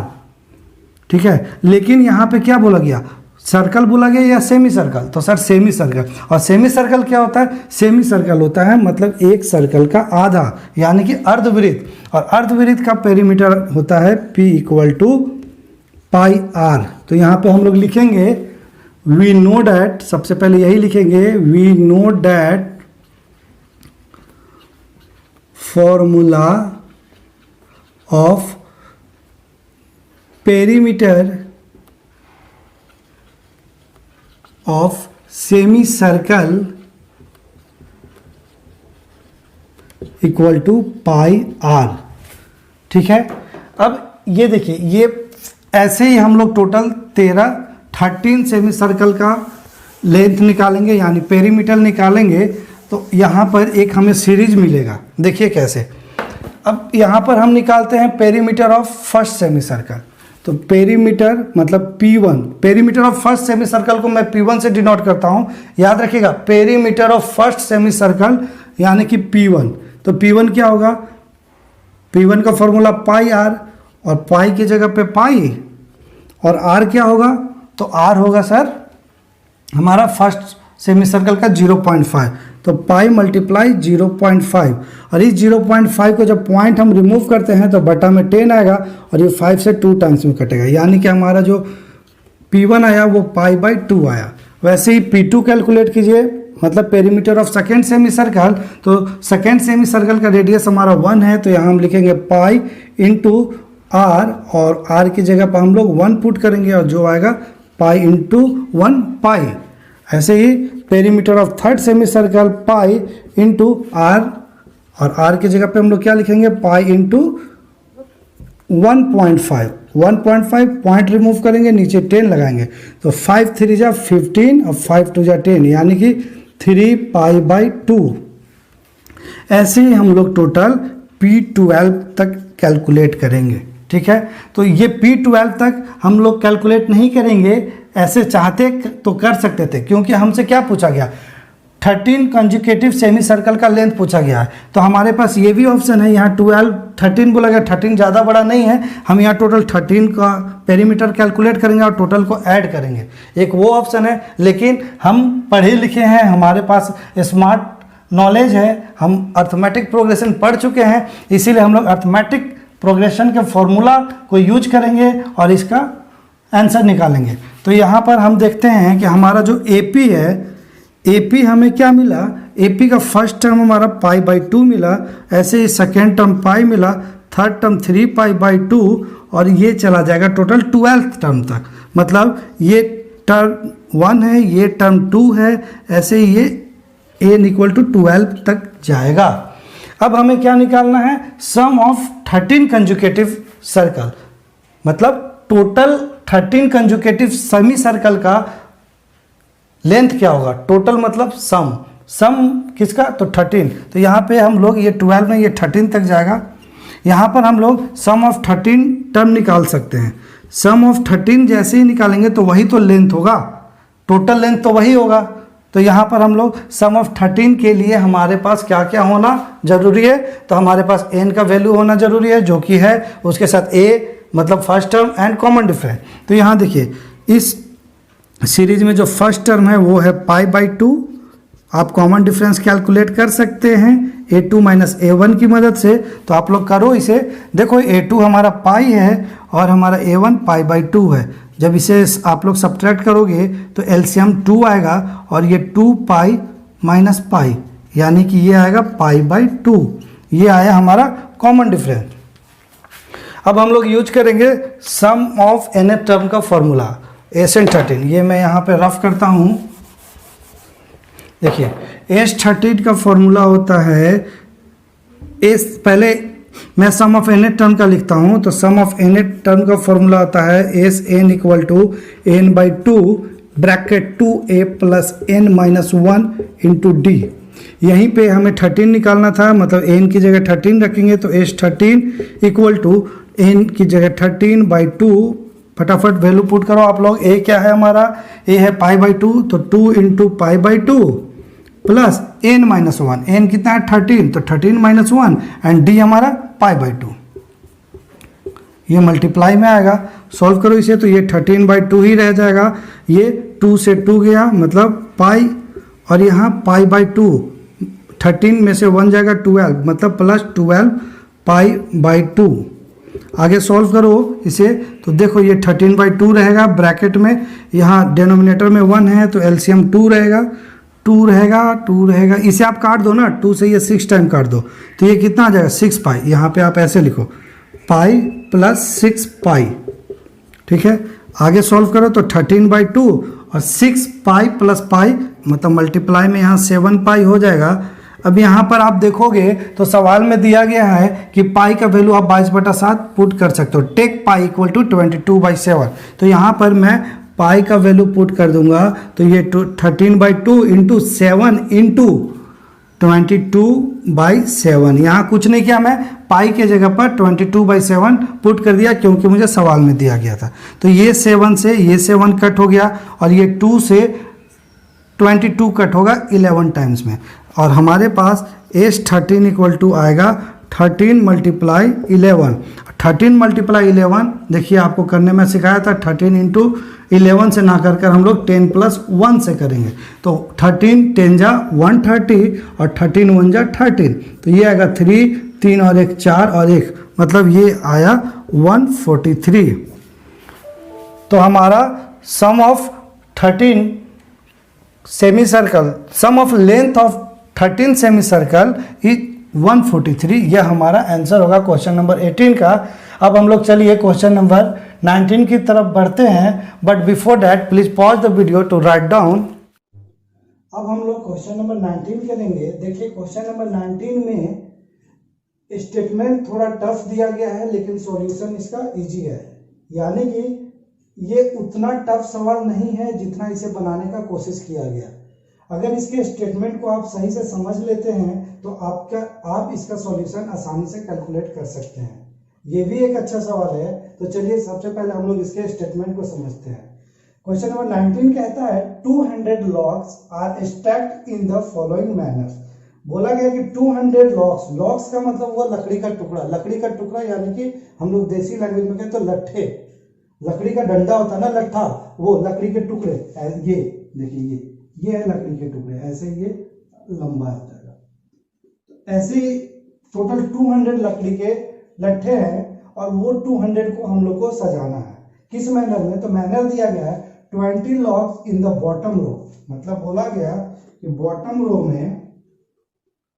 ठीक है। लेकिन यहाँ पे क्या बोला गया, सर्कल बोला गया या सेमी सर्कल? तो सर सेमी सर्कल। और सेमी सर्कल क्या होता है? सेमी सर्कल होता है मतलब एक सर्कल का आधा, यानी कि अर्धवृत्त। और अर्धवृत्त का पेरीमीटर होता है P = πr। तो यहाँ पे हम लोग लिखेंगे वी नो डैट, सबसे पहले यही लिखेंगे, we know that formula of perimeter of semi circle = πr, ठीक है। अब ये देखिए, ये ऐसे ही हम लोग टोटल 13 सेमी सर्कल का लेंथ निकालेंगे, यानी पेरीमीटर निकालेंगे। तो यहाँ पर एक हमें सीरीज मिलेगा, देखिए कैसे। अब यहाँ पर हम निकालते हैं perimeter of first semi circle. तो पेरीमीटर मतलब P1, perimeter of first semi circle को मैं P1 से डिनोट करता हूँ। याद रखिएगा, perimeter of first semi circle यानी कि P1। तो P1 क्या होगा? P1 का फॉर्मूला πr, और पाई की जगह पे पाई, और r क्या होगा? तो r होगा सर हमारा फर्स्ट सेमी सर्कल का 0.5। तो पाई मल्टीप्लाई 0.5, और इस 0.5 को जब पॉइंट हम रिमूव करते हैं तो बटा में 10 आएगा, और ये 5 से 2 टाइम्स में कटेगा, यानी कि हमारा जो P1 आया वो π/2 आया। वैसे ही P2 कैलकुलेट कीजिए, मतलब perimeter of second semi circle. तो सेकेंड सेमी सर्कल का रेडियस हमारा 1 है, तो यहाँ हम लिखेंगे पाई × r, और r की जगह पर हम लोग 1 पुट करेंगे, और जो आएगा पाई × 1 पाई। ऐसे ही perimeter of third semi circle pi × r, और r की जगह पे हम लोग क्या लिखेंगे? पाई × 1.5। 1.5 पॉइंट रिमूव करेंगे, नीचे 10 लगाएंगे, तो 5 3 जा 15 और 5 2 जा 10, यानी कि 3π/2। ऐसे ही हम लोग टोटल P12 तक कैलकुलेट करेंगे, ठीक है। तो ये P12 तक हम लोग कैलकुलेट नहीं करेंगे, ऐसे चाहते तो कर सकते थे, क्योंकि हमसे क्या पूछा गया? 13 कंजुकेटिव सेमी सर्कल का लेंथ पूछा गया है। तो हमारे पास ये भी ऑप्शन है, यहाँ 13 बोला गया, 13 ज़्यादा बड़ा नहीं है, हम यहाँ टोटल 13 का पेरीमीटर कैलकुलेट करेंगे और टोटल को ऐड करेंगे, एक वो ऑप्शन है। लेकिन हम पढ़े लिखे हैं, हमारे पास स्मार्ट नॉलेज है, हम अर्थमेटिक प्रोग्रेशन पढ़ चुके हैं, इसीलिए हम लोग अर्थमेटिक प्रोग्रेशन के फॉर्मूला को यूज करेंगे और इसका आंसर निकालेंगे। तो यहाँ पर हम देखते हैं कि हमारा जो AP है, AP हमें क्या मिला? AP का फर्स्ट टर्म हमारा π/2 मिला, ऐसे ही सेकेंड टर्म पाई मिला, थर्ड टर्म 3π/2, और ये चला जाएगा टोटल 12th टर्म तक। मतलब ये टर्म 1 है, ये टर्म 2 है, ऐसे ही ये n = 12 तक जाएगा। अब हमें क्या निकालना है? सम ऑफ 13 कंजुकेटिव सर्कल, मतलब टोटल 13 कंजुकेटिव सेमी सर्कल का लेंथ क्या होगा? टोटल मतलब सम किसका? तो 13। तो यहाँ पे हम लोग ये 12 में ये 13 तक जाएगा। यहाँ पर हम लोग सम ऑफ 13 टर्म निकाल सकते हैं। सम ऑफ 13 जैसे ही निकालेंगे तो वही तो लेंथ होगा, टोटल लेंथ तो वही होगा। तो यहाँ पर हम लोग सम ऑफ 13 के लिए हमारे पास क्या क्या होना जरूरी है? तो हमारे पास n का वैल्यू होना जरूरी है, जो कि है उसके साथ a मतलब first term and common difference. तो यहाँ देखिए, इस सीरीज में जो फर्स्ट टर्म है वो है π/2। आप कॉमन डिफरेंस कैलकुलेट कर सकते हैं a2 - a1 की मदद से। तो आप लोग करो इसे, देखो a2 हमारा पाई है और हमारा a1 π/2 है। जब इसे आप लोग सब्ट्रैक्ट करोगे तो एलसीएम 2 आएगा, और ये 2π - पाई, यानी कि ये आएगा π/2। ये आया हमारा कॉमन डिफरेंस। अब हम लोग यूज करेंगे सम ऑफ nth टर्म का फॉर्मूला S13। ये मैं यहाँ पे रफ करता हूँ। देखिए, S13 का फॉर्मूला होता है पहले मैं सम ऑफ nth टर्म का लिखता हूँ। तो सम ऑफ nth टर्म का फॉर्मूला होता है Sn = n/2 bracket 2a + n - 1 × d। यहीं पे हमें 13 निकालना था, मतलब n की जगह 13 रखेंगे तो S13 इक्वल टू n की जगह 13/2। फटाफट वैल्यू पुट करो आप लोग। a क्या है हमारा, a है π/2, तो 2 इंटू π/2 प्लस n-1। n कितना है 13, तो 13-1 एंड d हमारा π/2। ये मल्टीप्लाई में आएगा, सॉल्व करो इसे तो ये 13/2 ही रह जाएगा। ये 2 से 2 गया मतलब पाई, और यहाँ π/2 13 में से 1 जाएगा 12 मतलब प्लस 12 π/2। आगे सॉल्व करो इसे तो देखो ये 13/2 रहेगा ब्रैकेट में, यहाँ डिनोमिनेटर में 1 है तो एलसीएम 2 रहेगा, 2 रहेगा। इसे आप काट दो ना, 2 से ये 6 टाइम काट दो तो ये कितना आ जाएगा 6 पाई। यहाँ पे आप ऐसे लिखो पाई प्लस 6 पाई, ठीक है। आगे सॉल्व करो तो 13/2 और 6 पाई प्लस पाई मतलब मल्टीप्लाई में यहाँ 7 पाई हो जाएगा। अब यहाँ पर आप देखोगे तो सवाल में दिया गया है कि पाई का वैल्यू आप 22/7 पुट कर सकते हो। टेक पाई इक्वल टू 22/7, तो यहाँ पर मैं पाई का वैल्यू पुट कर दूंगा तो ये 13/2 इंटू 7 इंटू 22/7। यहाँ कुछ नहीं किया, मैं पाई के जगह पर 22/7 पुट कर दिया क्योंकि मुझे सवाल में दिया गया था। तो ये 7 से ये 7 कट हो गया और ये 2 से 22 कट होगा 11 टाइम्स में, और हमारे पास S13 इक्वल टू आएगा 13 मल्टीप्लाई 11। 13 मल्टीप्लाई 11 देखिए आपको करने में सिखाया था, 13 इंटू 11 से ना कर हम लोग 10 प्लस 1 से करेंगे। तो 13 10 जा 130 और 13 1 जा 13, तो ये आएगा 3 3 और 1 4 और 1 मतलब ये आया 143। तो हमारा sum of 13 semi circle, sum of length of 13 semi circle is 143। यह हमारा आंसर होगा क्वेश्चन नंबर 18 का। अब हम लोग चलिए क्वेश्चन नंबर 19 की तरफ बढ़ते हैं, but before that please pause the video to write down. अब हम लोग क्वेश्चन नंबर 19 करेंगे। देखिए क्वेश्चन नंबर 19 में स्टेटमेंट थोड़ा टफ दिया गया है लेकिन सॉल्यूशन इसका इजी है, यानी कि ये उतना टफ सवाल नहीं है जितना इसे बनाने का कोशिश किया गया। अगर इसके स्टेटमेंट को आप सही से समझ लेते हैं तो आप इसका सॉल्यूशन आसानी से कैलकुलेट कर सकते हैं। ये भी एक अच्छा सवाल है। तो चलिए सबसे पहले हम लोग इसके स्टेटमेंट को समझते हैं। क्वेश्चन नंबर 19 कहता है 200 logs are stacked in the following manner. बोला गया कि 200 लॉग्स, लॉग्स का मतलब हुआ लकड़ी का टुकड़ा, लकड़ी का टुकड़ा यानी कि हम लोग देसी लैंग्वेज में कहते तो लट्ठे, लकड़ी का डंडा होता है ना लट्ठा, वो लकड़ी के टुकड़े। ये देखिए ये है लकड़ी के टुकड़े, ऐसे ये लंबा हो जाएगा। ऐसे टोटल 200 लकड़ी के लट्ठे हैं और वो 200 को हम लोग को सजाना है। किस मैनर में, तो मैनर दिया गया है 20 logs in the bottom row. मतलब बोला गया कि बॉटम रो में,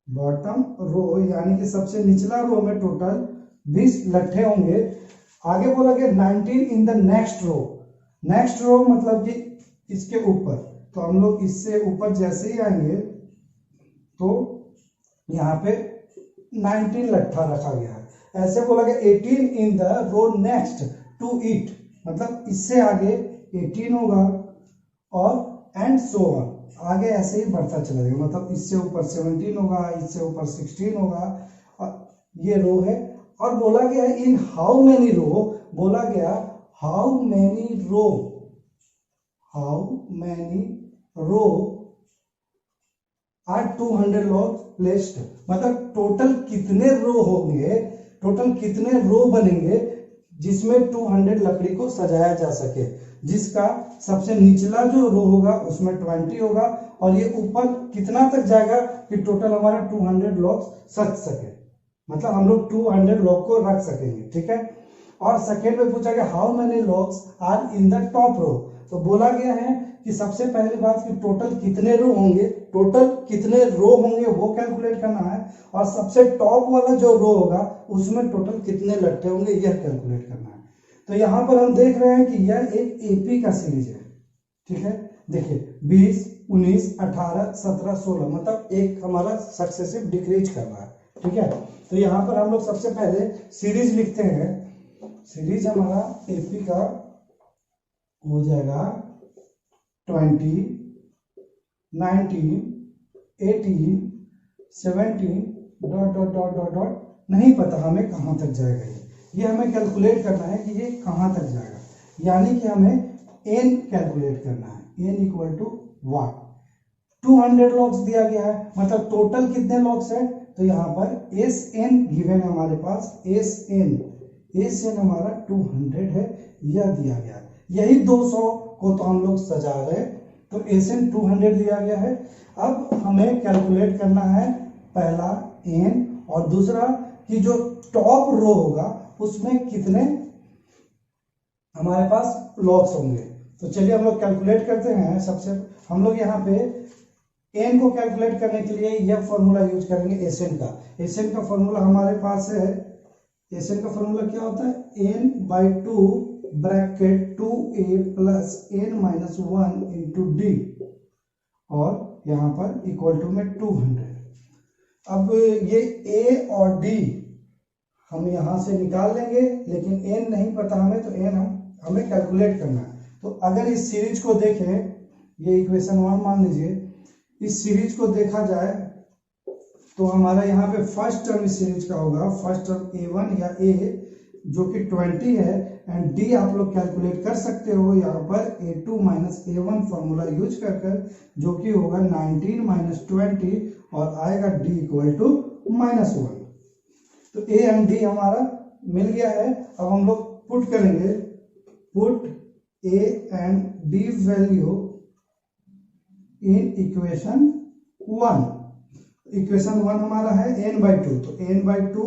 बॉटम रो यानी कि सबसे निचला रो में टोटल 20 लट्ठे होंगे। आगे बोला गया 19 in the next row. Next row मतलब कि इसके ऊपर, तो हम लोग इससे ऊपर जैसे ही आएंगे तो यहाँ पे 19 लट्ठा रखा गया है। ऐसे बोला गया 18 in the row next to it, मतलब इससे आगे 18 होगा और एंड सो ऑन, आगे ऐसे ही बढ़ता चला जाएगा। मतलब इससे ऊपर 17 होगा, इससे ऊपर 16 होगा, और ये रो है। और बोला गया इन हाउ मेनी रो, बोला गया how many row, how many row are 200 logs placed, मतलब टोटल कितने रो होंगे, टोटल कितने रो बनेंगे जिसमें 200 लकड़ी को सजाया जा सके। जिसका सबसे निचला जो रो होगा उसमें 20 होगा और ये ऊपर कितना तक जाएगा कि टोटल हमारा 200 लॉग्स सज सके, मतलब हम लोग 200 लॉग को रख सकेंगे, ठीक है। और सेकेंड में पूछा गया how many logs are in the top row, तो बोला गया है कि सबसे पहली बात कि टोटल कितने रो होंगे, टोटल कितने रो होंगे वो कैलकुलेट करना है, और सबसे टॉप वाला जो रो होगा उसमें टोटल कितने लट्ठे होंगे यह कैलकुलेट करना है। तो यहाँ पर हम देख रहे हैं कि यह एक एपी का सीरीज है, ठीक है। देखिए 20, 19, 18, 17, 16, मतलब एक हमारा सक्सेसिव डिक्रीज कर रहा है, ठीक है। तो यहाँ पर हम लोग सबसे पहले सीरीज लिखते हैं। सीरीज हमारा एपी का हो जाएगा 20, 19, 18, 17 dot dot dot dot dot, नहीं पता हमें कहाँ तक जाएगा ये हमें कैलकुलेट करना है कि ये कहाँ तक जाएगा, यानी कि हमें n कैलकुलेट करना है, n इक्वल टू 1। 200 लॉग्स दिया गया है, मतलब टोटल कितने लॉग्स है, तो यहाँ पर Sn गिवन है हमारे पास, Sn हमारा 200 है, यह दिया गया है। यही 200 को तो हम लोग सजा रहे, तो Sn 200 दिया गया है। अब हमें कैलकुलेट करना है पहला n, और दूसरा कि जो टॉप रो होगा उसमें कितने हमारे पास लॉग्स होंगे। तो चलिए हम लोग कैलकुलेट करते हैं। सबसे हम लोग यहाँ पे n को कैलकुलेट करने के लिए यह फॉर्मूला यूज करेंगे Sn का। Sn का फॉर्मूला हमारे पास है, Sn का फॉर्मूला क्या होता है, n/2 bracket 2a plus n minus 1 into D, और यहाँ पर इक्वल टू में 200। अब ये a और d हम यहाँ से निकाल लेंगे, लेकिन n नहीं पता हमें, तो n हमें कैलकुलेट करना है। तो अगर इस सीरीज को देखें, ये इक्वेशन 1 मान लीजिए, इस सीरीज को देखा जाए तो हमारा यहाँ पे फर्स्ट टर्म इस सीरीज का होगा, फर्स्ट टर्म a1 या a जो कि 20 है, एंड d आप लोग कैलकुलेट कर सकते हो यहाँ पर a2 minus a1 formula use कर कर, जो कि होगा 19 माइनस 20, और आएगा d इक्वल टू -1। तो a एंड d हमारा मिल गया है। अब हम लोग पुट करेंगे, put a and d value in equation 1। Equation 1 हमारा है n/2, तो n/2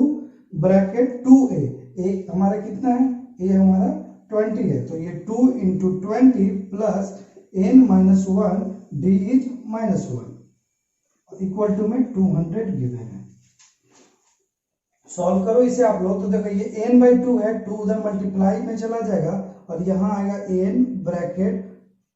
ब्रैकेट 2a, a हमारा कितना है, a हमारा 20 है, तो ये 2 into 20 plus n minus 1 d is -1 equal to में 200 गिवन है। सॉल्व करो इसे आप लोग, तो देखो ये n/2 है, 2 उधर मल्टीप्लाई में चला जाएगा, और यहाँ आएगा n ब्रैकेट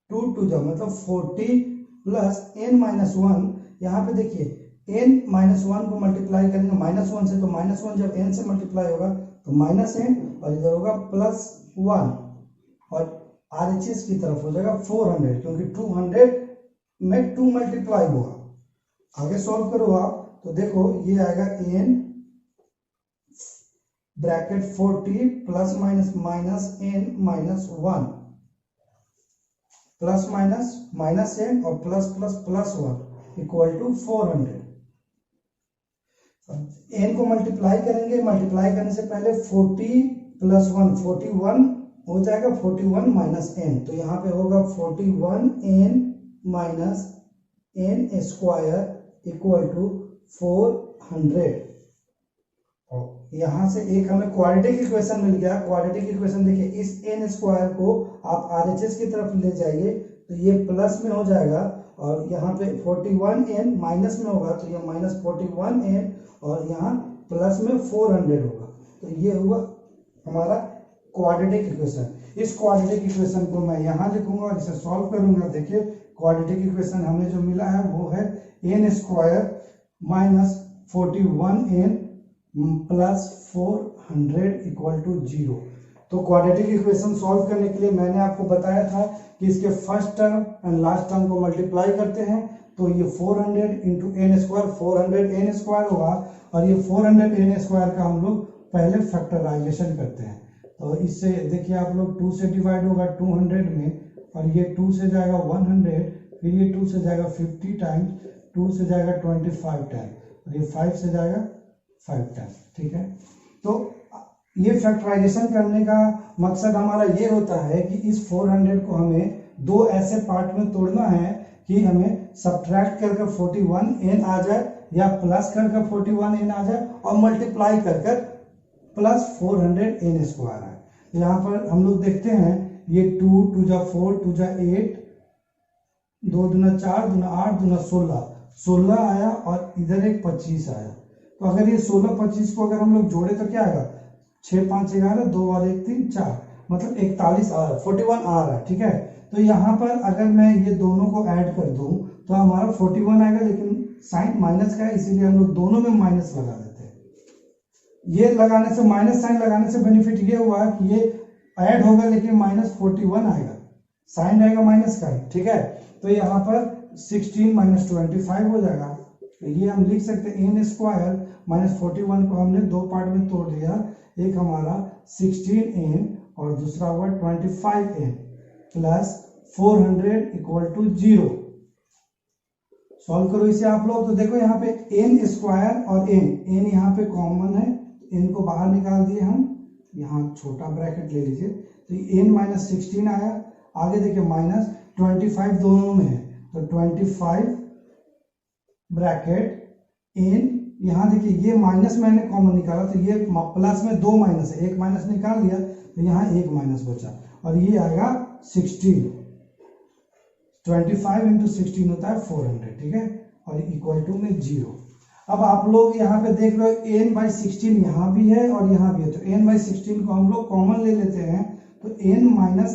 2 टू जा मतलब 40 प्लस n माइनस 1, यहाँ पे देखिए n माइनस 1 को मल्टीप्लाई करेंगे -1 से, तो -1 जब n से मल्टीप्लाई होगा तो -n, और इधर होगा +1, और RHS की तरफ हो जाएगा 400, क्योंकि 200 में 2 मल्टीप्लाई हुआ। आगे सॉल्व करो आप, तो देखो ये आएगा n bracket 40 plus minus minus n minus 1 plus minus minus n और plus plus plus 1 equal to 400। n को मल्टीप्लाई करेंगे, मल्टीप्लाई करने से पहले 40 प्लस 1 41 हो जाएगा, 41 माइनस n, तो यहाँ पे होगा 41n minus n square equal to 400। और यहाँ से एक हमें क्वाड्रेटिक इक्वेशन मिल गया। क्वाड्रेटिक इक्वेशन देखिए, इस n स्क्वायर को आप RHS की तरफ ले जाइए तो ये प्लस में हो जाएगा, और यहाँ पे 41n माइनस में होगा तो ये माइनस 41n, और यहाँ प्लस में 400 होगा, तो ये हुआ हमारा क्वाड्रेटिक इक्वेशन। इस क्वाड्रेटिक इक्वेशन को मैं यहाँ लिखूंगा और इसे सॉल्व करूंगा। देखिए क्वाड्रेटिक इक्वेशन हमें जो मिला है वो है n square minus 41n plus 400 equal to 0। तो क्वाड्रेटिक इक्वेशन सॉल्व करने के लिए मैंने आपको बताया था कि इसके first term and last term को मल्टीप्लाई करते हैं, तो ये 400 into n square 400 n square होगा, और ये 400 n स्क्वायर का हम लोग पहले फैक्टराइजेशन करते हैं। तो इससे देखिए आप लोग 2 से डिवाइड होगा 200 में, और ये 2 से जाएगा 100, फिर ये 2 से जाएगा 50 टाइम्स, 2 से जाएगा 25 टाइम्स, और ये 5 से जाएगा 5 टाइम्स। ठीक है, तो ये फैक्टराइजेशन करने का मकसद हमारा ये होता है कि इस 400 को हमें दो ऐसे पार्ट में तोड़ना है कि हमें सब्ट्रैक्ट करके 41n आ जाए, या प्लस करके 41n आ जाए, और मल्टीप्लाई कर प्लस 400n स्क्वायर है। यहाँ पर हम लोग देखते हैं ये 2 2 जा 4 2 जा 8, 2 दूना 4 दूना 8 दूना 16 आया, और इधर एक 25 आया। तो अगर ये 16 25 को अगर हम लोग जोड़े तो क्या आएगा, 6 5 11 2 और 1 3 4, मतलब 41 आ रहा है, 41 आ रहा है। ठीक है, तो यहाँ पर अगर मैं ये दोनों को ऐड कर दूं तो हमारा 41 आएगा, लेकिन साइन माइनस का है इसीलिए हम लोग दोनों में माइनस लगा देते हैं। ये लगाने से, माइनस साइन लगाने से बेनिफिट ये हुआ कि ये ऐड होगा लेकिन माइनस 41 आएगा, साइन रहेगा माइनस का ही। ठीक है, तो यहाँ पर 16 माइनस 25 हो जाएगा, तो ये हम लिख सकते हैं एन स्क्वायर माइनस 41 को हमने दो पार्ट में तोड़ दिया, एक हमारा 16n और दूसरा हुआ 25n plus 400 equal to 0। Solve करो इसे आप लोग। तो देखो यहाँ पे एन स्क्वायर और एन यहाँ पे कॉमन है, एन को बाहर निकाल दिए हम, यहाँ छोटा ब्रैकेट ले लीजिए, तो एन माइनस 16 आया। आगे देखिए माइनस 25 दोनों में है, तो 25 ब्रैकेट एन, यहाँ देखिए ये माइनस मैंने कॉमन निकाला, तो ये प्लस में दो माइनस है, एक माइनस निकाल दिया तो यहाँ एक माइनस बचा, और ये आएगा 16, 25 इंटू 16 होता है 400, ठीक है, और इक्वल टू में 0। अब आप लोग यहाँ पे देख रहे हो n बाई 16 यहाँ भी है और यहाँ भी है, तो n बाई 16 को हम लोग कॉमन ले लेते हैं, तो n माइनस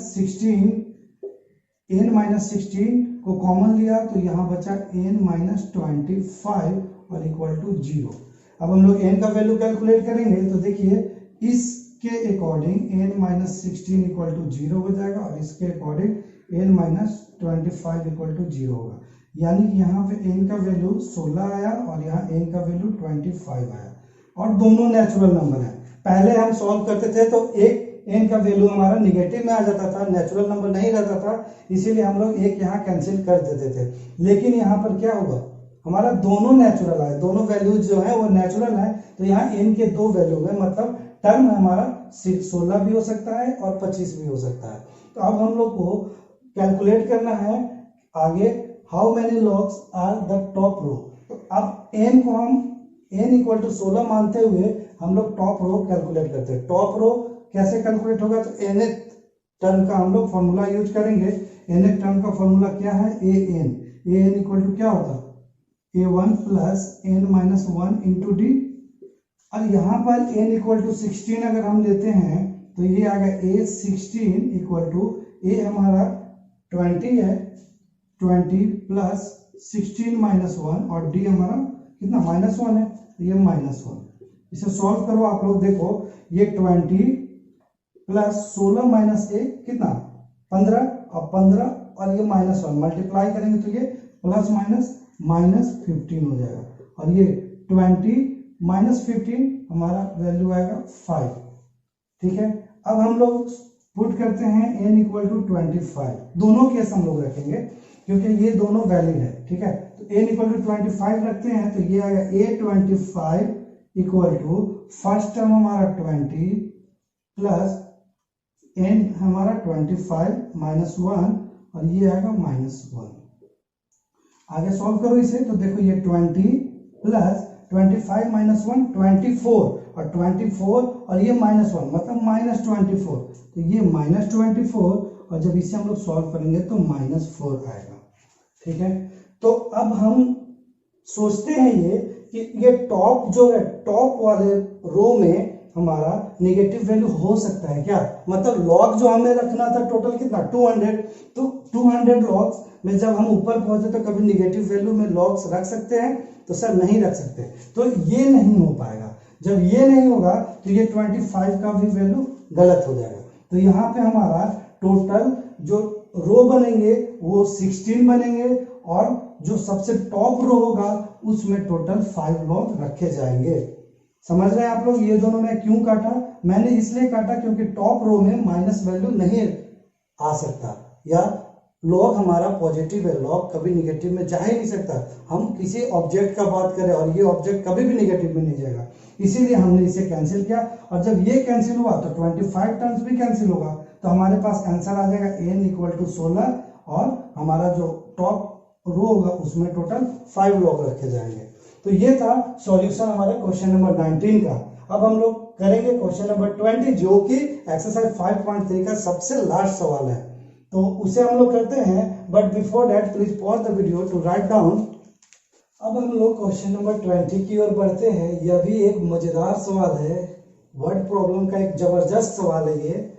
16 को कॉमन लिया तो यहाँ बचा n माइनस 25 और इक्वल टू 0। अब हम लोग n का वैल्यू कैलकुलेट करेंगे, तो देखिए इसके according n minus 16 equal to 0 हो जाएगा और इसके according n minus 25 equal to 0 होगा, यानी कि यहाँ पे n का वैल्यू 16 आया और यहाँ n का वैल्यू 25 आया, और दोनों नेचुरल नंबर है। पहले हम सॉल्व करते थे तो एक n का वैल्यू हमारा निगेटिव में आ जाता था, नेचुरल नंबर नहीं रहता था, इसीलिए हम लोग एक यहाँ कैंसिल कर देते थे। लेकिन यहाँ पर क्या होगा, हमारा दोनों नेचुरल है, दोनों वैल्यूज जो है वो नेचुरल है, तो यहाँ n के दो वैल्यू है, मतलब टर्म हमारा 16 भी हो सकता है और 25 भी हो सकता है। तो अब हम लोग को कैलकुलेट करना है आगे, how many logs are the top row. तो अब n को हम n इक्वल टू 16 मानते हुए हम लोग टॉप रो कैलकुलेट करते हैं। टॉप रो कैसे कैलकुलेट होगा, तो nth टर्म का हम लोग फॉर्मूला यूज करेंगे। nth टर्म का फॉर्मूला क्या है, an इक्वल टू क्या होता है, a1 plus n minus 1 into D. अब यहाँ पर n इक्वल टू 16 अगर हम लेते हैं तो ये आएगा a16 इक्वल टू a हमारा 20 है, 20 प्लस 16 माइनस 1 और d हमारा कितना -1 है, तो ये -1। इसे सॉल्व करो आप लोग, देखो ये 20 प्लस 16 माइनस 1 कितना 15 और 15 और ये -1 मल्टीप्लाई करेंगे तो ये प्लस माइनस -15 हो जाएगा, और ये 20 माइनस 15 हमारा वैल्यू आएगा 5, ठीक है। अब हम लोग पुट करते हैं n इक्वल टू 25, दोनों केस हम लोग रखेंगे क्योंकि ये दोनों वैलिड है, ठीक है। तो n इक्वल टू 25 रखते हैं तो ये आएगा a25 equal to first term हमारा 20 प्लस n हमारा 25 माइनस 1 और ये आएगा -1। आगे सॉल्व करो इसे, तो देखो ये 20 प्लस 25 माइनस 1 24 और 24 और ये -1 मतलब -24, तो ये -24 और जब इसे हम लोग सॉल्व करेंगे तो -4 आएगा, ठीक है। तो अब हम सोचते हैं ये कि ये टॉप जो है, टॉप वाले रो में हमारा नेगेटिव वैल्यू हो सकता है क्या, मतलब लॉग जो हमें रखना था टोटल कितना 200, तो 200 लॉग्स में जब हम ऊपर पहुंचे तो कभी नेगेटिव वैल्यू में लॉग्स रख सकते हैं, तो सर नहीं रख सकते, तो ये नहीं हो पाएगा। जब ये नहीं होगा तो ये 25 का भी वैल्यू गलत हो जाएगा। तो यहाँ पे हमारा टोटल जो रो बनेंगे वो 16 बनेंगे और जो सबसे टॉप रो होगा उसमें टोटल 5 लॉग रखे जाएंगे। समझ रहे हैं आप लोग, ये दोनों में क्यों काटा, मैंने इसलिए काटा क्योंकि टॉप रो में माइनस वैल्यू नहीं आ सकता, या लॉग हमारा पॉजिटिव है, लॉग कभी निगेटिव में जा ही नहीं सकता। हम किसी ऑब्जेक्ट का बात करें और ये ऑब्जेक्ट कभी भी निगेटिव में नहीं जाएगा, इसीलिए हमने इसे कैंसिल किया। और जब ये कैंसिल हुआ तो 25 टर्म्स भी कैंसिल होगा, तो हमारे पास आंसर आ जाएगा n इक्वल टू 16 और हमारा जो टॉप रो होगा उसमें टोटल 5 लॉग रखे जाएंगे। तो ये था सॉल्यूशन हमारे क्वेश्चन नंबर 19 का। अब हम लोग करेंगे क्वेश्चन नंबर 20 जो कि एक्सरसाइज 5.3 का सबसे लास्ट सवाल है, तो उसे हम लोग करते हैं। But before that please pause the video to write down. अब हम लोग क्वेश्चन नंबर 20 की ओर बढ़ते हैं। यह भी एक मजेदार सवाल है, वर्ड प्रॉब्लम का एक जबरदस्त सवाल है ये।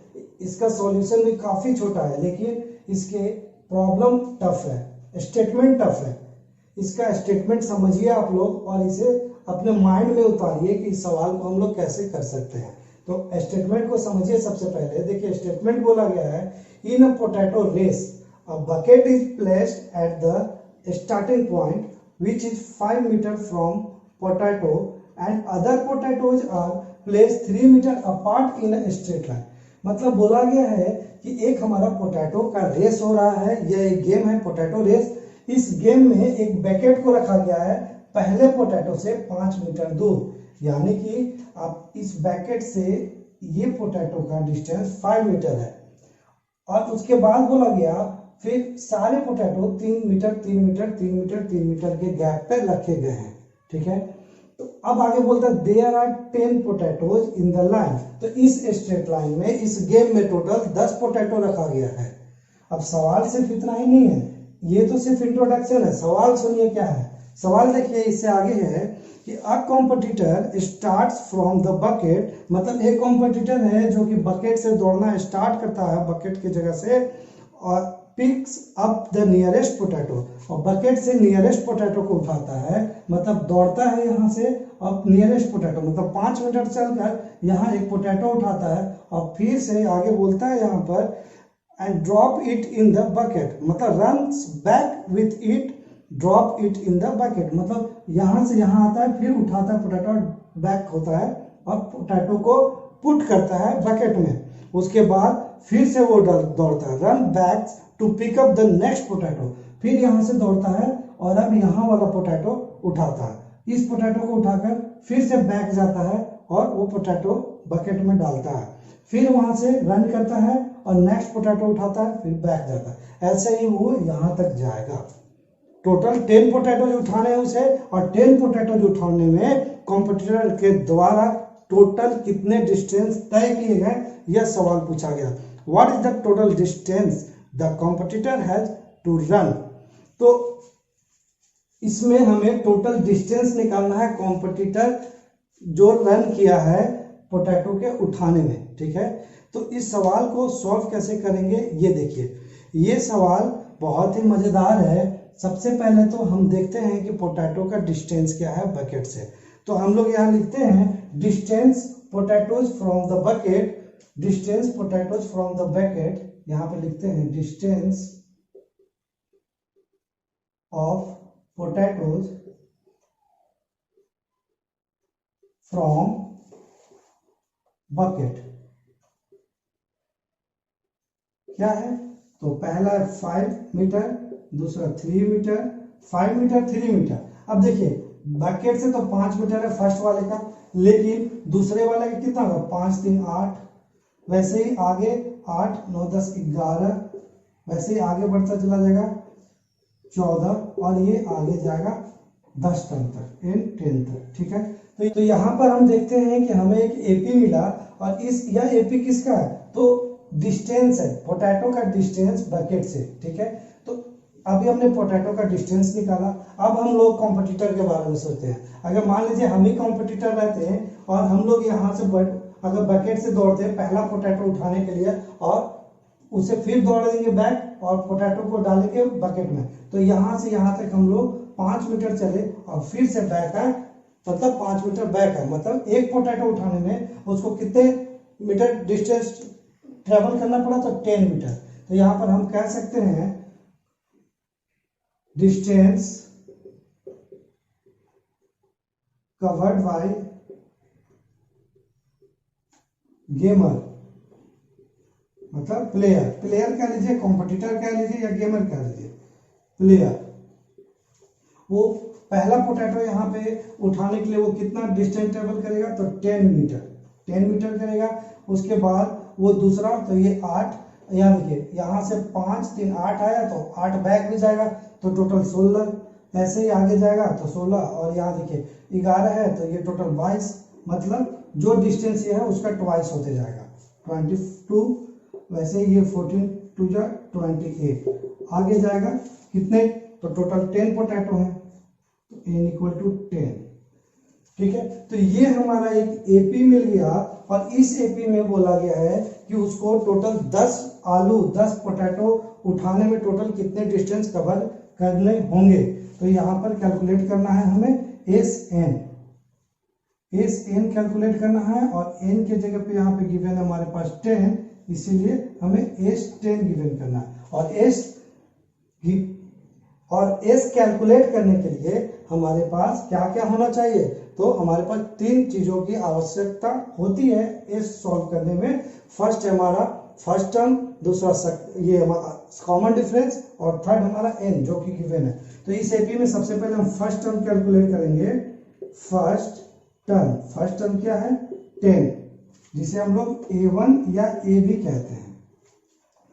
इसका सॉल्यूशन भी काफी छोटा है लेकिन इसके प्रॉब्लम टफ है, स्टेटमेंट टफ है। इसका स्टेटमेंट समझिए आप लोग और इसे अपने माइंड में उतारिए कि इस सवाल को हम लोग कैसे कर सकते हैं। तो स्टेटमेंट को समझिए। सबसे पहले देखिए स्टेटमेंट बोला गया है, in a potato race a bucket is placed at the starting point which is 5 meter from potato and other potatoes are placed 3 meter apart in a straight line। मतलब बोला गया है कि एक हमारा पोटैटो का रेस हो रहा है, यह एक गेम है पोटैटो रेस। इस गेम में एक बैकेट को रखा गया है पहले पोटैटो से 5 मीटर दूर, यानी कि आप इस बैकेट से ये पोटैटो का डिस्टेंस 5 मीटर है। और उसके बाद बोला गया फिर सारे potato 3 metre 3 metre 3 metre 3 metre के गैप पे रखे गए हैं, ठीक है। तो अब आगे बोलता है there are 10 potatoes in the line. तो इस स्ट्रेट लाइन में इस गेम में टोटल 10 पोटैटो रखा गया है। अब सवाल सिर्फ इतना ही नहीं है, ये तो सिर्फ इंट्रोडक्शन है। सवाल सुनिए क्या है। सवाल देखिए इससे आगे है कि अ competitor starts from the bucket, मतलब एक कॉम्पिटिटर है जो कि बकेट से दौड़ना स्टार्ट करता है, बकेट की जगह से, और picks up the nearest potato, और बकेट से नियरेस्ट पोटैटो को उठाता है, मतलब दौड़ता है यहाँ से अब नियरेस्ट पोटैटो, मतलब 5 मीटर चलकर यहाँ एक पोटैटो उठाता है और फिर से आगे बोलता है यहाँ पर and drop it in the bucket, मतलब runs back with it, drop it in the bucket, मतलब यहाँ से यहाँ आता है फिर उठाता है पोटैटो, बैक होता है और पोटैटो को पुट करता है बकेट में। उसके बाद फिर से वो दौड़ता है, run back to pick up the next potato, फिर यहाँ से दौड़ता है और अब यहाँ वाला पोटैटो उठाता है। इस पोटैटो को उठाकर फिर से बैक जाता है और वो पोटैटो बकेट में डालता है, फिर वहां से रन करता है और नेक्स्ट पोटैटो उठाता है, फिर बैक जाता है। ऐसे ही वो यहाँ तक जाएगा। टोटल 10 पोटैटोज उठाने हैं उसे, और 10 पोटैटोज उठाने में कॉम्पिटिटर के द्वारा टोटल कितने डिस्टेंस तय किए गए, यह सवाल पूछा गया। What is the total distance the competitor has to run. तो इसमें हमें टोटल डिस्टेंस निकालना है कॉम्पिटिटर जो रन किया है पोटैटो के उठाने में, ठीक है। तो इस सवाल को सॉल्व कैसे करेंगे ये देखिए। ये सवाल बहुत ही मजेदार है। सबसे पहले तो हम देखते हैं कि पोटैटो का डिस्टेंस क्या है बकेट से। तो हम लोग यहाँ लिखते हैं distance potatoes from the bucket, distance potatoes from the bucket, यहाँ पे लिखते हैं distance of potatoes from bucket क्या है। तो पहला 5 मीटर, दूसरा 3 मीटर, 5 मीटर 3 मीटर। अब देखिए बकेट से तो 5 मीटर है फर्स्ट वाले का, लेकिन दूसरे वाले का कितना होगा, 5 3 8, वैसे ही आगे 8 9 10 11, वैसे ही आगे बढ़ता चला जाएगा 14, और ये आगे जाएगा 10 तक एंड 10 तक, ठीक है। तो यहाँ पर हम देखते हैं कि हमें एक एपी मिला, और यह एपी किसका है, तो डिस्टेंस है, पोटैटो का डिस्टेंस बकेट से, ठीक है। तो अभी हमने पोटैटो का डिस्टेंस निकाला। अब हम लोग कॉम्पिटिटर के बारे में सोचते हैं। अगर मान लीजिए हम ही कॉम्पिटिटर रहते हैं और हम लोग यहाँ से अगर बकेट से दौड़ते हैं पहला पोटैटो उठाने के लिए, और उसे फिर दौड़ देंगे बैक और पोटैटो को डालेंगे बकेट में, तो यहाँ से यहाँ तक हम लोग 5 मीटर चले और फिर से बैक आए, मतलब 5 मीटर बैक है, मतलब एक पोटैटो उठाने में उसको कितने मीटर डिस्टेंस ट्रेवल करना पड़ा, तो 10 मीटर। तो यहाँ पर हम कह सकते हैं डिस्टेंस कवर्ड बाय गेमर, मतलब प्लेयर, प्लेयर कह लीजिए, कॉम्पिटिटर कह लीजिए या गेमर कह लीजिए, प्लेयर। वो पहला पोटैटो यहाँ पे उठाने के लिए वो कितना डिस्टेंस ट्रेवल करेगा, तो 10 मीटर, 10 मीटर करेगा। उसके बाद वो दूसरा, तो ये 8, यहाँ देखिए यहाँ से 5 3 8 आया, तो 8 बैक भी जाएगा, तो टोटल 16, ऐसे ही आगे जाएगा तो 16, और यहाँ देखिए 11 है, तो ये टोटल 22, मतलब जो डिस्टेंस ये है उसका ट्वाइस होते जाएगा, 22, वैसे ये 14 2 जा 28, आगे जाएगा कितने, तो टोटल 10 पोटैटो है, तो n इक्वल टू 10, ठीक है। तो ये हमारा एक एपी मिल गया, और इस एपी में बोला गया है कि उसको टोटल 10 आलू 10 पोटैटो उठाने में टोटल कितने डिस्टेंस कवर करने होंगे। तो यहाँ पर कैलकुलेट करना है हमें एस एन कैलकुलेट करना है, और एन के जगह पे यहाँ पे गिवन है हमारे पास 10, इसीलिए हमें एस 10 गिवन करना है। और और एस कैलकुलेट करने के लिए हमारे पास क्या क्या होना चाहिए, तो हमारे पास तीन चीजों की आवश्यकता होती है एस सॉल्व करने में। फर्स्ट है हमारा फर्स्ट टर्म, दूसरा ये हमारा कॉमन डिफरेंस, और थर्ड हमारा एन जो कि गिवन है। तो इस एपी में सबसे पहले हम फर्स्ट टर्म कैलकुलेट करेंगे। फर्स्ट टर्म क्या है 10, जिसे हम लोग a1 या a भी कहते हैं,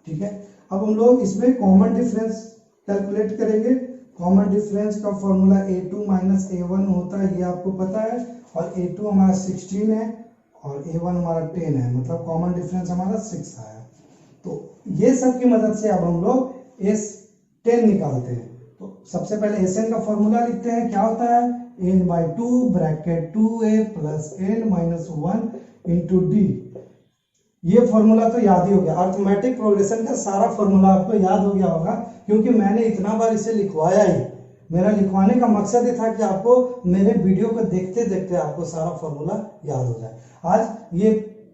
ठीक है। अब हम लोग इसमें कॉमन डिफरेंस कैलकुलेट करेंगे। कॉमन डिफरेंस का फॉर्मूला a2 माइनस a1 होता है, ये आपको पता है, और a2 हमारा 16 है और a1 हमारा 10 है, मतलब कॉमन डिफरेंस हमारा 6 आया। तो ये सब की मदद से अब हम लोग S10 निकालते हैं। तो सबसे पहले Sn का फॉर्मूला लिखते हैं, क्या होता है n/2 bracket 2a plus n minus 1 into D. ये फॉर्मूला तो याद ही हो गया, अर्थमेटिक प्रोग्रेशन का सारा फॉर्मूला आपको याद हो गया होगा, क्योंकि मैंने इतना बार इसे लिखवाया ही। मेरा लिखवाने का मकसद ये था कि आपको मेरे वीडियो को देखते देखते आपको सारा फॉर्मूला याद हो जाए। आज ये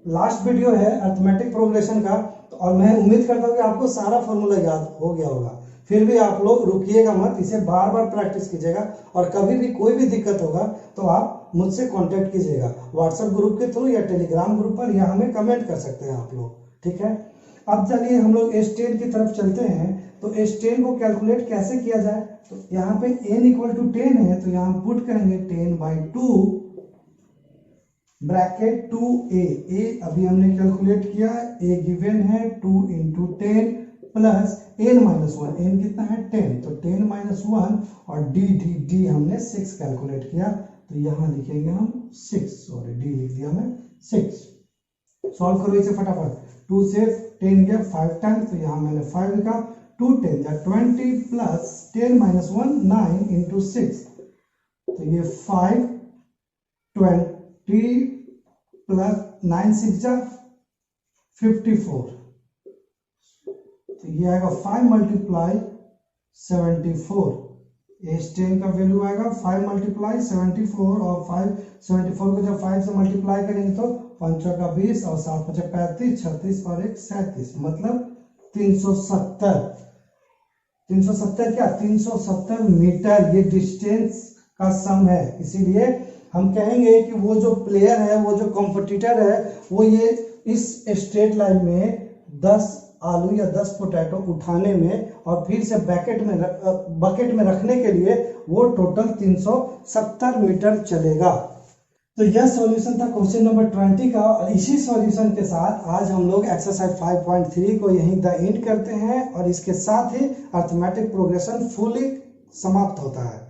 लास्ट वीडियो है अर्थमेटिक प्रोग्रेशन का, और मैं उम्मीद करता हूँ कि आपको सारा फॉर्मूला याद हो गया होगा। फिर भी आप लोग रुकिएगा मत, इसे बार बार प्रैक्टिस कीजिएगा, और कभी भी कोई भी दिक्कत होगा तो आप मुझसे कांटेक्ट कीजिएगा व्हाट्सएप ग्रुप के थ्रू या टेलीग्राम ग्रुप पर, या हमें कमेंट कर सकते हैं आप लोग, ठीक है। अब चलिए हम लोग S10 की तरफ चलते हैं। तो S10 को कैलकुलेट कैसे किया जाए, तो यहाँ पे n इक्वल टू 10 है, तो यहाँ पुट करेंगे 10/2 ब्रैकेट 2a। अभी हमने कैलकुलेट किया, a गिवन है 2 into 10 plus n minus 1, n कितना है 10, तो 10 माइनस 1, और d हमने 6 कैलकुलेट किया, तो यहाँ लिखेंगे हम 6, सॉरी d लिख दिया मैं 6। सॉल्व करो इसे फटाफट, 2 से 10 गया 5 टाइम, तो यहाँ मैंने 5 लिखा, 2 10 या 20 प्लस 10 माइनस 1 9 इंटू 6, तो ये 5 20 प्लस 9 6 जा 54, तो ये आएगा 5 मल्टीप्लाई 74। S10 का वैल्यू आएगा 5 मल्टीप्लाई 74, और 74 को जब 5 से मल्टीप्लाई करेंगे तो 5 का 20 और 7 5 35 36 और 1 37, मतलब 370। 370 क्या 370 मीटर ये डिस्टेंस का सम है। इसीलिए हम कहेंगे कि वो जो प्लेयर है, वो जो कॉम्पिटिटर है, वो ये इस स्ट्रेट लाइन में 10 आलू या 10 पोटैटो उठाने में और फिर से बकेट में रखने के लिए वो टोटल 370 मीटर चलेगा। तो यह सॉल्यूशन था क्वेश्चन नंबर 20 का, और इसी सॉल्यूशन के साथ आज हम लोग एक्सरसाइज 5.3 को यहीं द एंड करते हैं, और इसके साथ ही अर्थमेटिक प्रोग्रेशन फुली समाप्त होता है।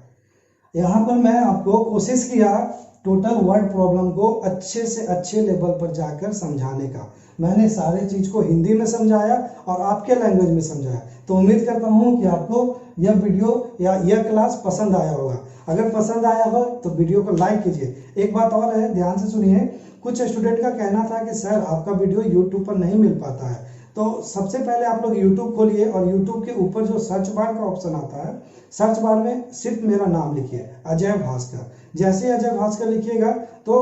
यहाँ पर मैं आपको कोशिश किया टोटल वर्ड प्रॉब्लम को अच्छे से अच्छे लेवल पर जाकर समझाने का। मैंने सारे चीज को हिंदी में समझाया और आपके लैंग्वेज में समझाया। तो उम्मीद करता हूँ कि आपको यह वीडियो या यह क्लास पसंद आया होगा। अगर पसंद आया हो तो वीडियो को लाइक कीजिए। एक बात और है, ध्यान से सुनिए। कुछ स्टूडेंट का कहना था कि सर आपका वीडियो यूट्यूब पर नहीं मिल पाता है। तो सबसे पहले आप लोग यूट्यूब खोलिए और यूट्यूब के ऊपर जो सर्च बार का ऑप्शन आता है, सर्च बार में सिर्फ मेरा नाम लिखिए, अजय भास्कर। जैसे अजय भास्कर लिखिएगा तो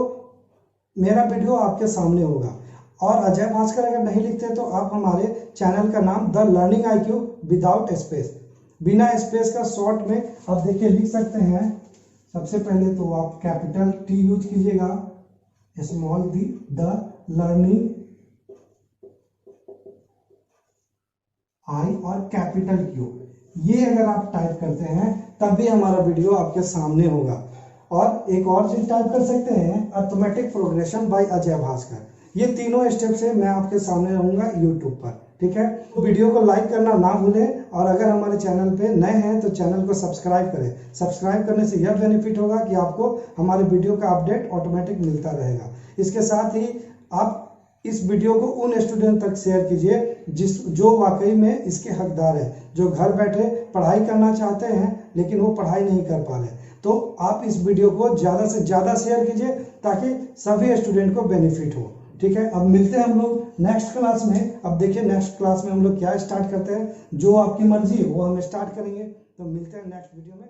मेरा वीडियो आपके सामने होगा। और अजय भास्कर अगर नहीं लिखते तो आप हमारे चैनल का नाम the learning IQ without space, बिना स्पेस का शॉर्ट में आप देखिए लिख सकते हैं। सबसे पहले तो आप कैपिटल T यूज कीजिएगा, small D, the learning I और कैपिटल Q, ये अगर आप टाइप करते हैं तब भी हमारा वीडियो आपके सामने होगा। और एक और चीज टाइप कर सकते हैं, arithmetic progression by Ajay Bhaskar. ये तीनों स्टेप से मैं आपके सामने रहूंगा यूट्यूब पर, ठीक है। तो वीडियो को लाइक करना ना भूलें, और अगर हमारे चैनल पे नए हैं तो चैनल को सब्सक्राइब करें। सब्सक्राइब करने से यह बेनिफिट होगा कि आपको हमारे वीडियो का अपडेट ऑटोमेटिक मिलता रहेगा। इसके साथ ही आप इस वीडियो को उन स्टूडेंट तक शेयर कीजिए जो वाकई में इसके हकदार है, जो घर बैठे पढ़ाई करना चाहते हैं लेकिन वो पढ़ाई नहीं कर पा रहे। तो आप इस वीडियो को ज़्यादा से ज़्यादा शेयर कीजिए ताकि सभी स्टूडेंट को बेनिफिट हो, ठीक है। अब मिलते हैं हम लोग नेक्स्ट क्लास में। अब देखिए नेक्स्ट क्लास में हम लोग क्या स्टार्ट करते हैं, जो आपकी मर्जी वो हम स्टार्ट करेंगे। तो मिलते हैं नेक्स्ट वीडियो में।